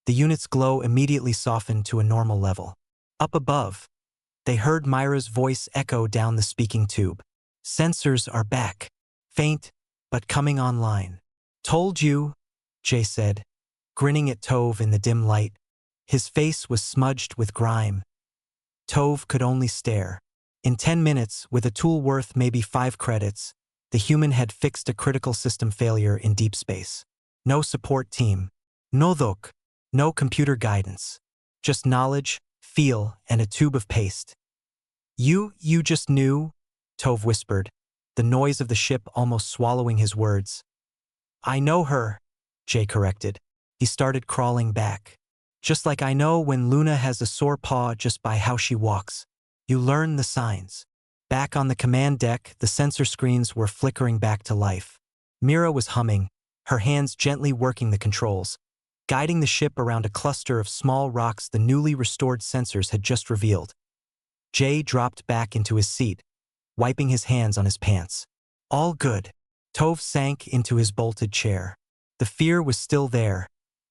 The unit's glow immediately softened to a normal level. Up above, they heard Myra's voice echo down the speaking tube. Sensors are back. Faint, but coming online. Told you, Jay said, grinning at Tove in the dim light. His face was smudged with grime. Tove could only stare. In 10 minutes, with a tool worth maybe 5 credits, the human had fixed a critical system failure in deep space. No support team. No doc. No computer guidance. Just knowledge, feel, and a tube of paste. You just knew? Tove whispered, the noise of the ship almost swallowing his words. I know her, Jay corrected. He started crawling back. Just like I know when Luna has a sore paw just by how she walks. You learn the signs. Back on the command deck, the sensor screens were flickering back to life. Mira was humming, her hands gently working the controls, guiding the ship around a cluster of small rocks the newly restored sensors had just revealed. Jay dropped back into his seat, wiping his hands on his pants. All good. Tove sank into his bolted chair. The fear was still there,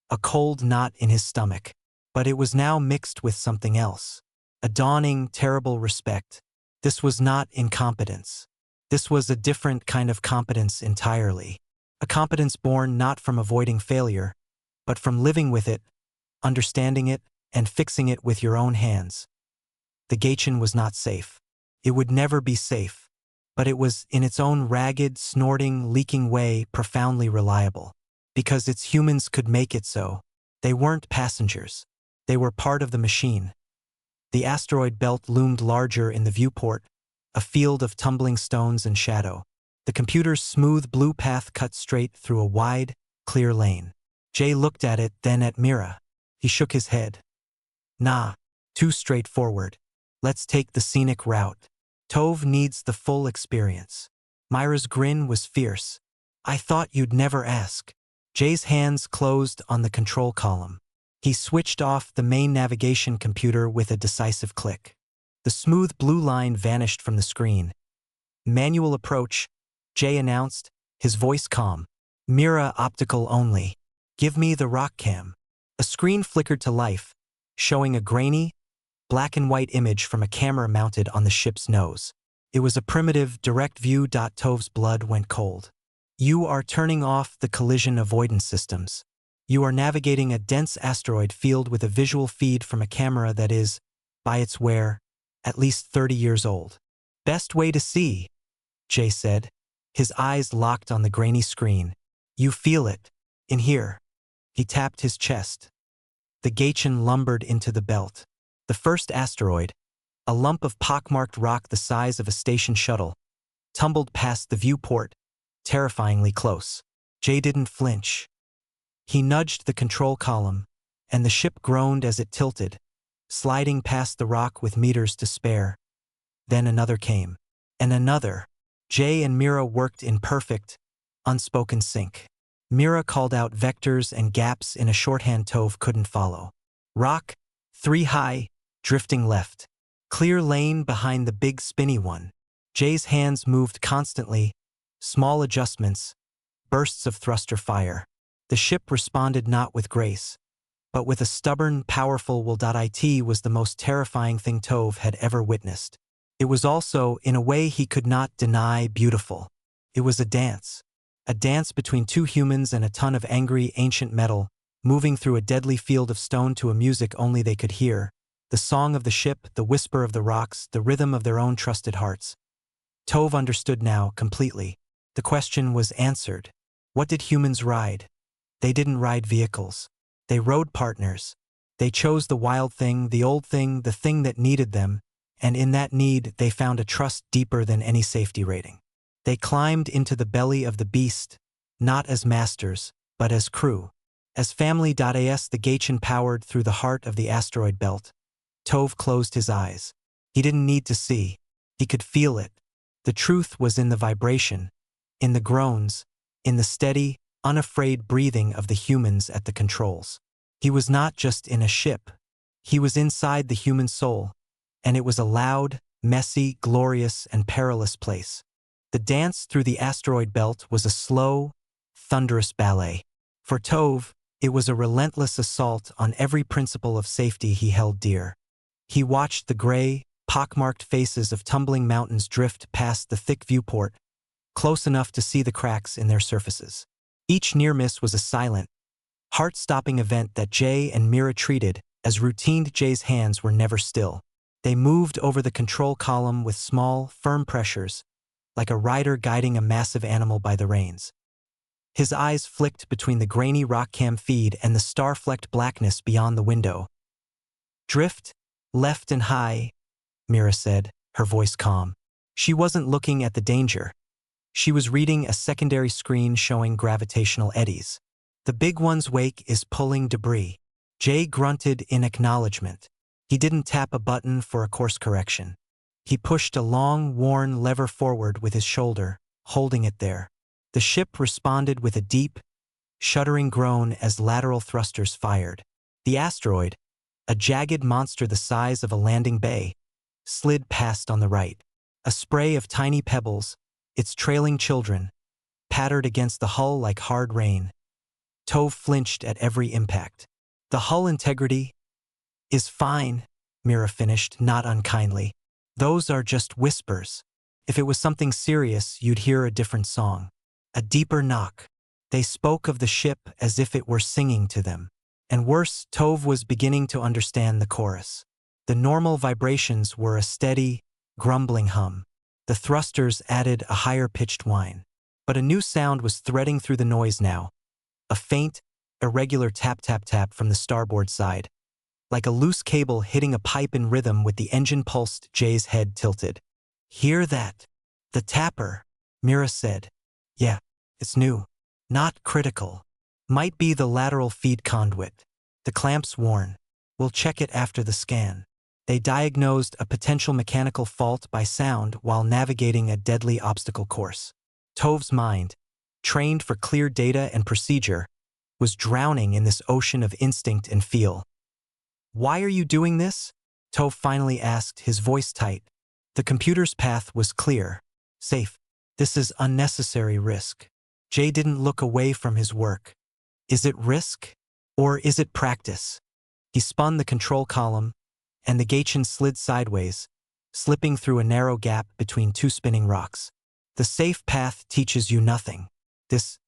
a cold knot in his stomach, but it was now mixed with something else. A dawning, terrible respect. This was not incompetence. This was a different kind of competence entirely. A competence born not from avoiding failure, but from living with it, understanding it, and fixing it with your own hands. The Gaichin was not safe. It would never be safe, but it was, in its own ragged, snorting, leaking way, profoundly reliable. Because its humans could make it so. They weren't passengers. They were part of the machine. The asteroid belt loomed larger in the viewport, a field of tumbling stones and shadow. The computer's smooth blue path cut straight through a wide, clear lane. Jay looked at it, then at Mira. He shook his head. Nah, too straightforward. Let's take the scenic route. Tove needs the full experience. Myra's grin was fierce. I thought you'd never ask. Jay's hands closed on the control column. He switched off the main navigation computer with a decisive click. The smooth blue line vanished from the screen. Manual approach, Jay announced, his voice calm. Mira optical only. Give me the rock cam. A screen flickered to life, showing a grainy, black and white image from a camera mounted on the ship's nose. It was a primitive, direct view. Tove's blood went cold. You are turning off the collision avoidance systems. You are navigating a dense asteroid field with a visual feed from a camera that is, by its wear, at least 30 years old. Best way to see, Jay said. His eyes locked on the grainy screen. You feel it. In here. He tapped his chest. The Gaichin lumbered into the belt. The first asteroid, a lump of pockmarked rock the size of a station shuttle, tumbled past the viewport, terrifyingly close. Jay didn't flinch. He nudged the control column, and the ship groaned as it tilted, sliding past the rock with meters to spare. Then another came. And another. Jay and Mira worked in perfect, unspoken sync. Mira called out vectors and gaps in a shorthand Tove couldn't follow. Rock, 3 high, drifting left. Clear lane behind the big spinny one. Jay's hands moved constantly, small adjustments, bursts of thruster fire. The ship responded not with grace, but with a stubborn, powerful will. It was the most terrifying thing Tove had ever witnessed. It was also, in a way he could not deny, beautiful. It was a dance between two humans and a ton of angry, ancient metal, moving through a deadly field of stone to a music only they could hear, the song of the ship, the whisper of the rocks, the rhythm of their own trusted hearts. Tove understood now, completely. The question was answered. What did humans ride? They didn't ride vehicles. They rode partners. They chose the wild thing, the old thing, the thing that needed them, and in that need they found a trust deeper than any safety rating. They climbed into the belly of the beast, not as masters, but as crew. As family. As the Gaichin powered through the heart of the asteroid belt, Tove closed his eyes. He didn't need to see. He could feel it. The truth was in the vibration, in the groans, in the steady, unafraid breathing of the humans at the controls. He was not just in a ship. He was inside the human soul, and it was a loud, messy, glorious, and perilous place. The dance through the asteroid belt was a slow, thunderous ballet. For Tove, it was a relentless assault on every principle of safety he held dear. He watched the gray, pockmarked faces of tumbling mountains drift past the thick viewport, close enough to see the cracks in their surfaces. Each near miss was a silent, heart-stopping event that Jay and Mira treated as routine. Jay's hands were never still. They moved over the control column with small, firm pressures, like a rider guiding a massive animal by the reins. His eyes flicked between the grainy rock cam feed and the star-flecked blackness beyond the window. Drift, left and high, Mira said, her voice calm. She wasn't looking at the danger. She was reading a secondary screen showing gravitational eddies. The big one's wake is pulling debris. Jay grunted in acknowledgement. He didn't tap a button for a course correction. He pushed a long, worn lever forward with his shoulder, holding it there. The ship responded with a deep, shuddering groan as lateral thrusters fired. The asteroid, a jagged monster the size of a landing bay, slid past on the right. A spray of tiny pebbles, its trailing children, pattered against the hull like hard rain. Tove flinched at every impact. The hull integrity is fine, Mira finished, not unkindly. Those are just whispers. If it was something serious, you'd hear a different song. A deeper knock. They spoke of the ship as if it were singing to them. And worse, Tove was beginning to understand the chorus. The normal vibrations were a steady, grumbling hum. The thrusters added a higher-pitched whine. But a new sound was threading through the noise now. A faint, a regular tap-tap-tap from the starboard side. Like a loose cable hitting a pipe in rhythm with the engine pulsed. Jay's head tilted. Hear that? The tapper, Mira said. Yeah, it's new. Not critical. Might be the lateral feed conduit. The clamp's worn. We'll check it after the scan. They diagnosed a potential mechanical fault by sound while navigating a deadly obstacle course. Tov's mind, trained for clear data and procedure, was drowning in this ocean of instinct and feel. Why are you doing this? Tove finally asked, his voice tight. The computer's path was clear. Safe. This is unnecessary risk. Jay didn't look away from his work. Is it risk? Or is it practice? He spun the control column, and the Gaichin slid sideways, slipping through a narrow gap between two spinning rocks. The safe path teaches you nothing. This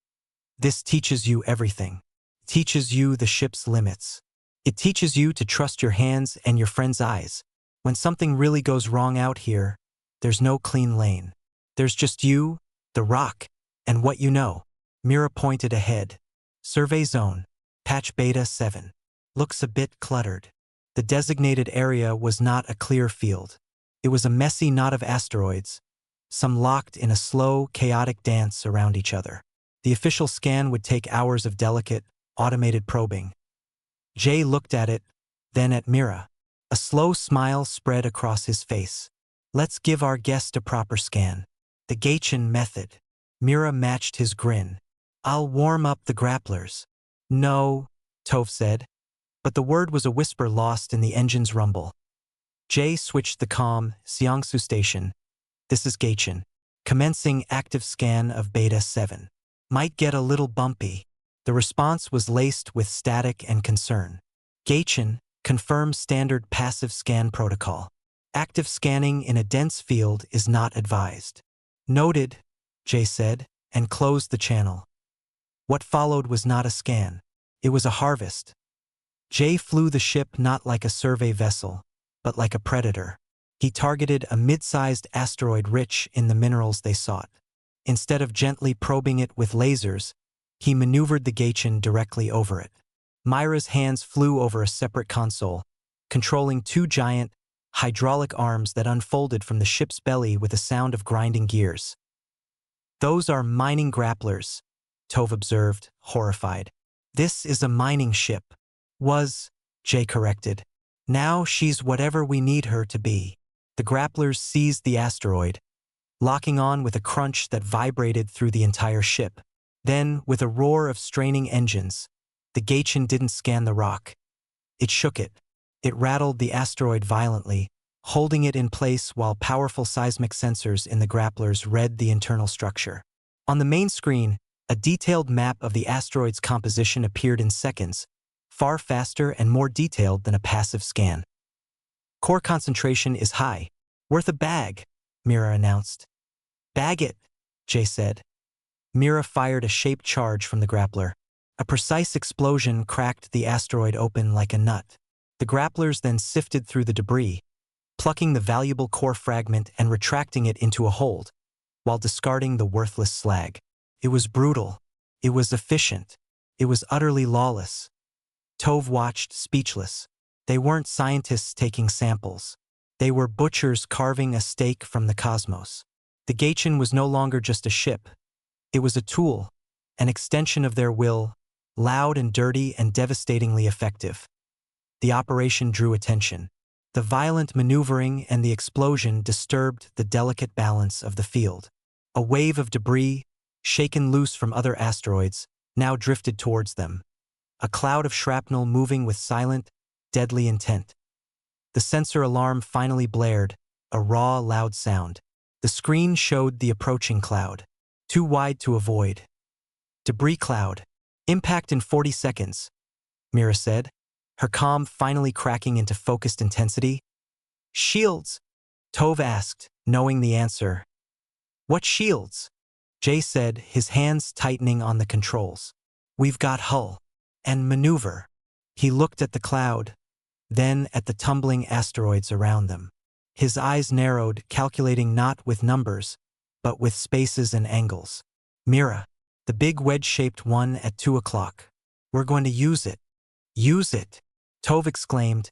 teaches you everything. Teaches you the ship's limits. It teaches you to trust your hands and your friend's eyes. When something really goes wrong out here, there's no clean lane. There's just you, the rock, and what you know. Mira pointed ahead. Survey zone, patch beta 7. Looks a bit cluttered. The designated area was not a clear field. It was a messy knot of asteroids, some locked in a slow, chaotic dance around each other. The official scan would take hours of delicate, automated probing. Jay looked at it, then at Mira. A slow smile spread across his face. Let's give our guest a proper scan. The Gaichin method. Mira matched his grin. I'll warm up the grapplers. No, Tove said. But the word was a whisper lost in the engine's rumble. Jay switched the comm, Xiangsu station. This is Gaichin. Commencing active scan of Beta 7. Might get a little bumpy. The response was laced with static and concern. Gaichin, confirm standard passive scan protocol. Active scanning in a dense field is not advised. Noted, Jay said, and closed the channel. What followed was not a scan. It was a harvest. Jay flew the ship not like a survey vessel, but like a predator. He targeted a mid-sized asteroid rich in the minerals they sought. Instead of gently probing it with lasers, he maneuvered the Gaichin directly over it. Myra's hands flew over a separate console, controlling two giant, hydraulic arms that unfolded from the ship's belly with a sound of grinding gears. Those are mining grapplers, Tove observed, horrified. This is a mining ship. Was, Jay corrected. Now she's whatever we need her to be. The grapplers seized the asteroid, locking on with a crunch that vibrated through the entire ship. Then, with a roar of straining engines, the Gaichin didn't scan the rock. It shook it. It rattled the asteroid violently, holding it in place while powerful seismic sensors in the grapplers read the internal structure. On the main screen, a detailed map of the asteroid's composition appeared in seconds, far faster and more detailed than a passive scan. Core concentration is high. Worth a bag, Mira announced. Bag it, Jay said. Mira fired a shaped charge from the grappler. A precise explosion cracked the asteroid open like a nut. The grapplers then sifted through the debris, plucking the valuable core fragment and retracting it into a hold, while discarding the worthless slag. It was brutal. It was efficient. It was utterly lawless. Tove watched, speechless. They weren't scientists taking samples. They were butchers carving a steak from the cosmos. The Gaichin was no longer just a ship. It was a tool, an extension of their will, loud and dirty and devastatingly effective. The operation drew attention. The violent maneuvering and the explosion disturbed the delicate balance of the field. A wave of debris, shaken loose from other asteroids, now drifted towards them. A cloud of shrapnel moving with silent, deadly intent. The sensor alarm finally blared, a raw, loud sound. The screen showed the approaching cloud. Too wide to avoid. Debris cloud. Impact in 40 seconds, Mira said, her comm finally cracking into focused intensity. Shields? Tove asked, knowing the answer. What shields? Jay said, his hands tightening on the controls. We've got hull. And maneuver. He looked at the cloud, then at the tumbling asteroids around them. His eyes narrowed, calculating not with numbers, but with spaces and angles. Mira, the big wedge-shaped one at 2 o'clock. We're going to use it. Use it, Tove exclaimed.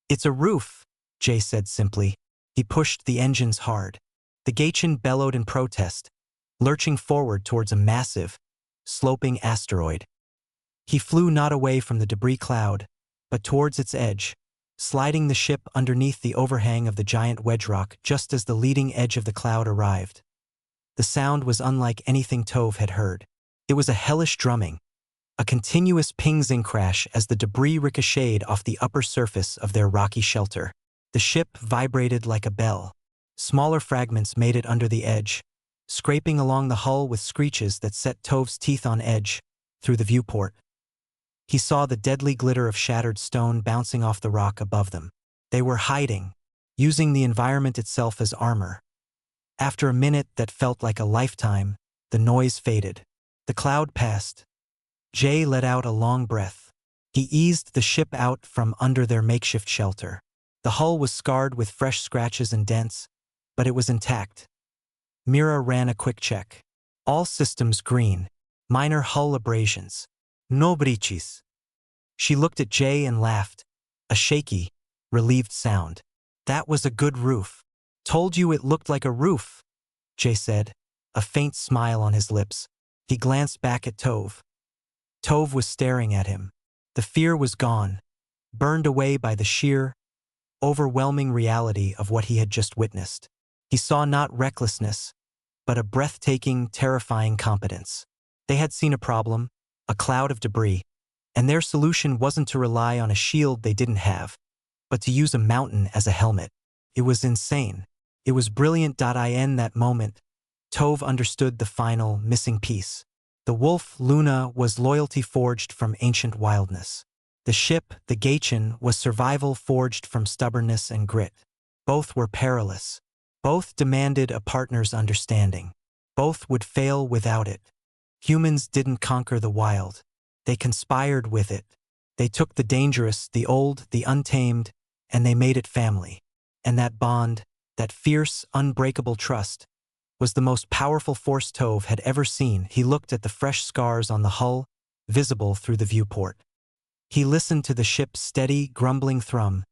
It's a roof, Jay said simply. He pushed the engines hard. The Gaichin bellowed in protest, lurching forward towards a massive, sloping asteroid. He flew not away from the debris cloud, but towards its edge, sliding the ship underneath the overhang of the giant wedge rock just as the leading edge of the cloud arrived. The sound was unlike anything Tove had heard. It was a hellish drumming, a continuous ping-zing crash as the debris ricocheted off the upper surface of their rocky shelter. The ship vibrated like a bell. Smaller fragments made it under the edge, scraping along the hull with screeches that set Tove's teeth on edge through the viewport. He saw the deadly glitter of shattered stone bouncing off the rock above them. They were hiding, using the environment itself as armor. After a minute that felt like a lifetime, the noise faded. The cloud passed. Jay let out a long breath. He eased the ship out from under their makeshift shelter. The hull was scarred with fresh scratches and dents, but it was intact. Mira ran a quick check. All systems green. Minor hull abrasions. No breaches. She looked at Jay and laughed. A shaky, relieved sound. That was a good roof. Told you it looked like a roof, Jay said, a faint smile on his lips. He glanced back at Tove. Tove was staring at him. The fear was gone, burned away by the sheer, overwhelming reality of what he had just witnessed. He saw not recklessness, but a breathtaking, terrifying competence. They had seen a problem, a cloud of debris, and their solution wasn't to rely on a shield they didn't have, but to use a mountain as a helmet. It was insane. It was brilliant. In that moment, Tove understood the final, missing piece. The wolf, Luna, was loyalty forged from ancient wildness. The ship, the Gaichin, was survival forged from stubbornness and grit. Both were perilous. Both demanded a partner's understanding. Both would fail without it. Humans didn't conquer the wild. They conspired with it. They took the dangerous, the old, the untamed, and they made it family. And that bond, that fierce, unbreakable trust, was the most powerful force Tove had ever seen. He looked at the fresh scars on the hull, visible through the viewport. He listened to the ship's steady, grumbling thrum,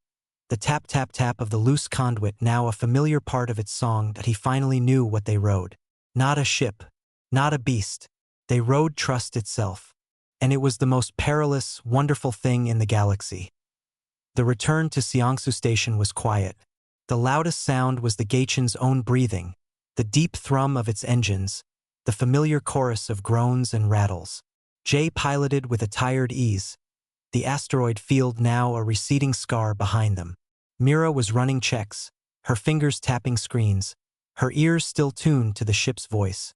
the tap-tap-tap of the loose conduit, now a familiar part of its song. That he finally knew what they rode. Not a ship, not a beast. They rode trust itself. And it was the most perilous, wonderful thing in the galaxy. The return to Xiangsu Station was quiet. The loudest sound was the Gaichin's own breathing, the deep thrum of its engines, the familiar chorus of groans and rattles. Jay piloted with a tired ease, the asteroid field now a receding scar behind them. Mira was running checks, her fingers tapping screens, her ears still tuned to the ship's voice.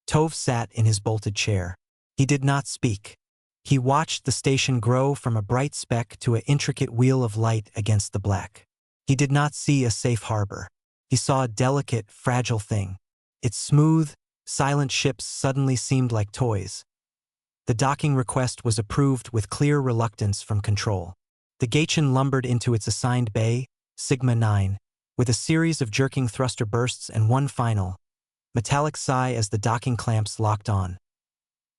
Tove sat in his bolted chair. He did not speak. He watched the station grow from a bright speck to an intricate wheel of light against the black. He did not see a safe harbor. He saw a delicate, fragile thing. Its smooth, silent ships suddenly seemed like toys. The docking request was approved with clear reluctance from control. The Gaichin lumbered into its assigned bay, Sigma 9, with a series of jerking thruster bursts and one final, metallic sigh as the docking clamps locked on.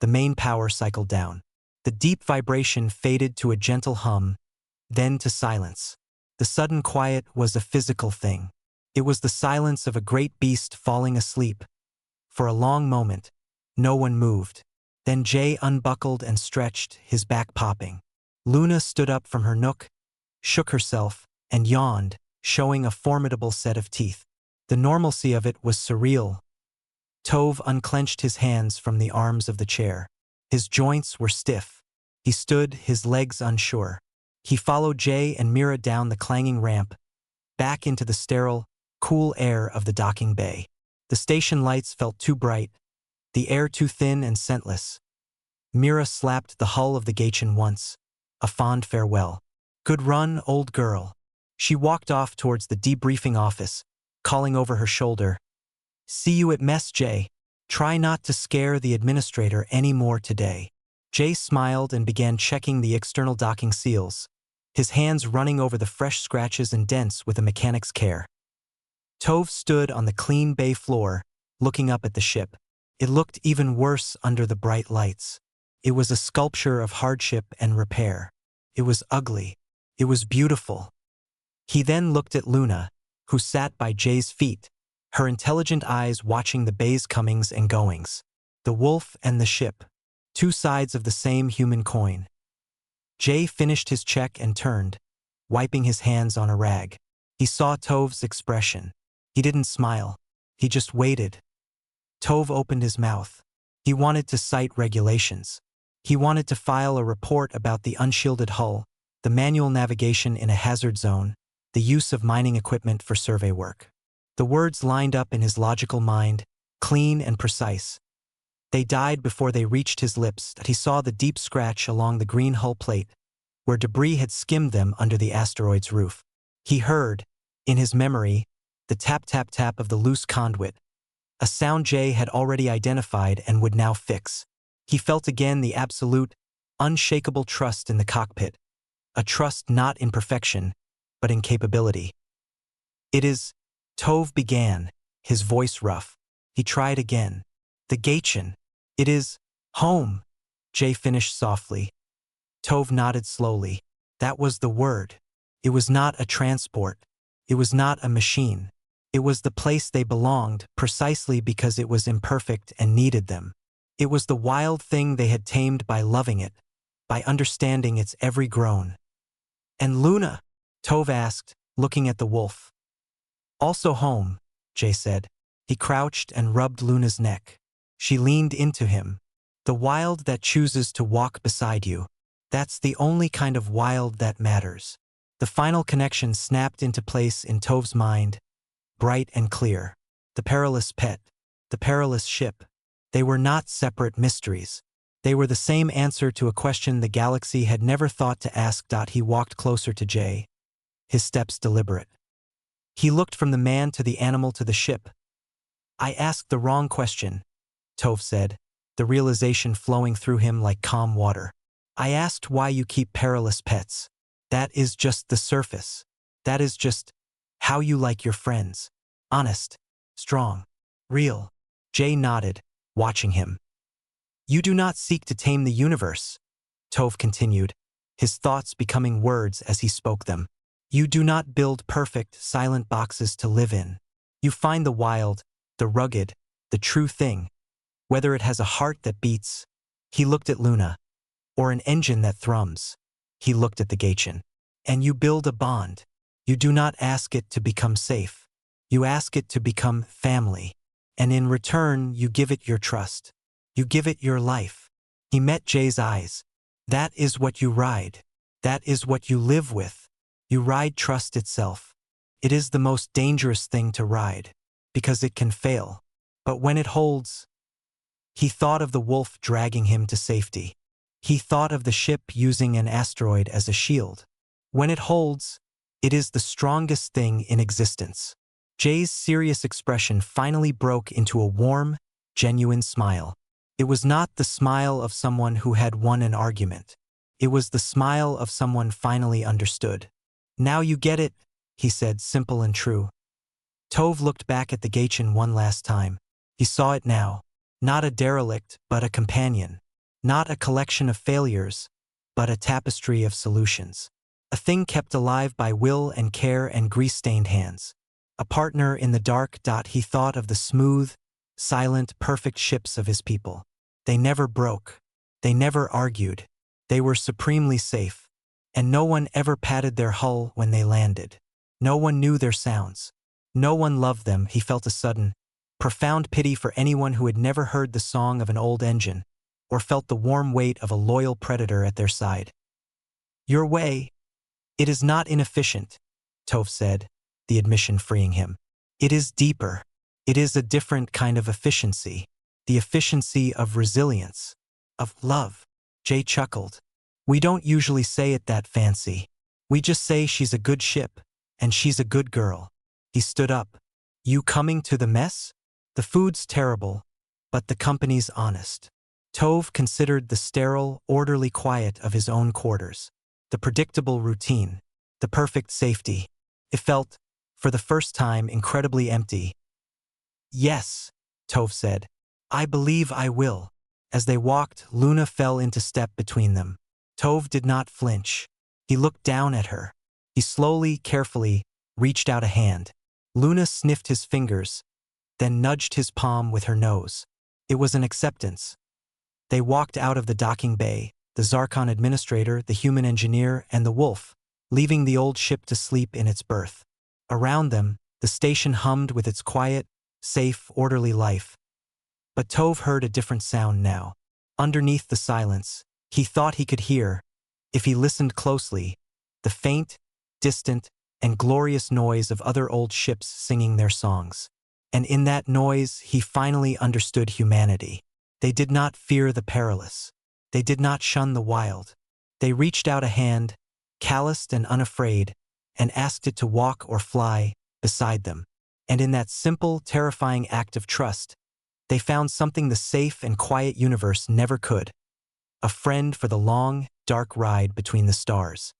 The main power cycled down. The deep vibration faded to a gentle hum, then to silence. The sudden quiet was a physical thing. It was the silence of a great beast falling asleep. For a long moment, no one moved. Then Jay unbuckled and stretched, his back popping. Luna stood up from her nook, shook herself, and yawned, showing a formidable set of teeth. The normalcy of it was surreal. Tove unclenched his hands from the arms of the chair. His joints were stiff. He stood, his legs unsure. He followed Jay and Mira down the clanging ramp, back into the sterile, cool air of the docking bay. The station lights felt too bright, the air too thin and scentless. Mira slapped the hull of the Gaichin once, a fond farewell. Good run, old girl. She walked off towards the debriefing office, calling over her shoulder. See you at mess, Jay. Try not to scare the administrator any more today. Jay smiled and began checking the external docking seals, his hands running over the fresh scratches and dents with a mechanic's care. Tove stood on the clean bay floor, looking up at the ship. It looked even worse under the bright lights. It was a sculpture of hardship and repair. It was ugly. It was beautiful. He then looked at Luna, who sat by Jay's feet, her intelligent eyes watching the bay's comings and goings. The wolf and the ship, two sides of the same human coin. Jay finished his check and turned, wiping his hands on a rag. He saw Tov's expression. He didn't smile. He just waited. Tove opened his mouth. He wanted to cite regulations. He wanted to file a report about the unshielded hull, the manual navigation in a hazard zone, the use of mining equipment for survey work. The words lined up in his logical mind, clean and precise. They died before they reached his lips, that he saw the deep scratch along the green hull plate, where debris had skimmed them under the asteroid's roof. He heard, in his memory, the tap-tap-tap of the loose conduit, a sound Jay had already identified and would now fix. He felt again the absolute, unshakable trust in the cockpit, a trust not in perfection, but in capability. "It is," Tove began, his voice rough. He tried again. "The Gatchen. It is home," Jay finished softly. Tove nodded slowly. That was the word. It was not a transport. It was not a machine. It was the place they belonged, precisely because it was imperfect and needed them. It was the wild thing they had tamed by loving it, by understanding its every groan. "And Luna?" Tove asked, looking at the wolf. "Also home," Jay said. He crouched and rubbed Luna's neck. She leaned into him. "The wild that chooses to walk beside you. That's the only kind of wild that matters." The final connection snapped into place in Tove's mind, bright and clear. The perilous pet, the perilous ship. They were not separate mysteries. They were the same answer to a question the galaxy had never thought to ask. He walked closer to Jay, his steps deliberate. He looked from the man to the animal to the ship. "I asked the wrong question," Tove said, the realization flowing through him like calm water. "I asked why you keep perilous pets. That is just the surface. That is just how you like your friends. Honest, strong, real." Jay nodded, watching him. "You do not seek to tame the universe," Tove continued, his thoughts becoming words as he spoke them. "You do not build perfect, silent boxes to live in. You find the wild, the rugged, the true thing, whether it has a heart that beats," he looked at Luna, "or an engine that thrums," he looked at the Gatchen. "And you build a bond. You do not ask it to become safe. You ask it to become family. And in return, you give it your trust. You give it your life." He met Jay's eyes. "That is what you ride. That is what you live with. You ride trust itself. It is the most dangerous thing to ride, because it can fail. But when it holds..." He thought of the wolf dragging him to safety. He thought of the ship using an asteroid as a shield. When it holds, it is the strongest thing in existence. Jay's serious expression finally broke into a warm, genuine smile. It was not the smile of someone who had won an argument. It was the smile of someone finally understood. "Now you get it," he said, simple and true. Tove looked back at the Gatchen one last time. He saw it now. Not a derelict, but a companion. Not a collection of failures, but a tapestry of solutions. A thing kept alive by will and care and grease-stained hands. A partner in the dark. He thought of the smooth, silent, perfect ships of his people. They never broke. They never argued. They were supremely safe. And no one ever patted their hull when they landed. No one knew their sounds. No one loved them. He felt a sudden, profound pity for anyone who had never heard the song of an old engine, or felt the warm weight of a loyal predator at their side. "Your way. It is not inefficient," Tove said, the admission freeing him. "It is deeper. It is a different kind of efficiency. The efficiency of resilience. Of love." Jay chuckled. "We don't usually say it that fancy. We just say she's a good ship, and she's a good girl." He stood up. "You coming to the mess? The food's terrible, but the company's honest." Tove considered the sterile, orderly quiet of his own quarters, the predictable routine, the perfect safety. It felt, for the first time, incredibly empty. "Yes," Tove said. "I believe I will. As they walked, Luna fell into step between them. Tove did not flinch. He looked down at her. He slowly, carefully, reached out a hand. Luna sniffed his fingers, then nudged his palm with her nose. It was an acceptance. They walked out of the docking bay, the Zarkon administrator, the human engineer, and the wolf, leaving the old ship to sleep in its berth. Around them, the station hummed with its quiet, safe, orderly life. But Tove heard a different sound now. Underneath the silence, he thought he could hear, if he listened closely, the faint, distant, and glorious noise of other old ships singing their songs. And in that noise, he finally understood humanity. They did not fear the perilous. They did not shun the wild. They reached out a hand, calloused and unafraid, and asked it to walk or fly beside them. And in that simple, terrifying act of trust, they found something the safe and quiet universe never could. A friend for the long, dark ride between the stars.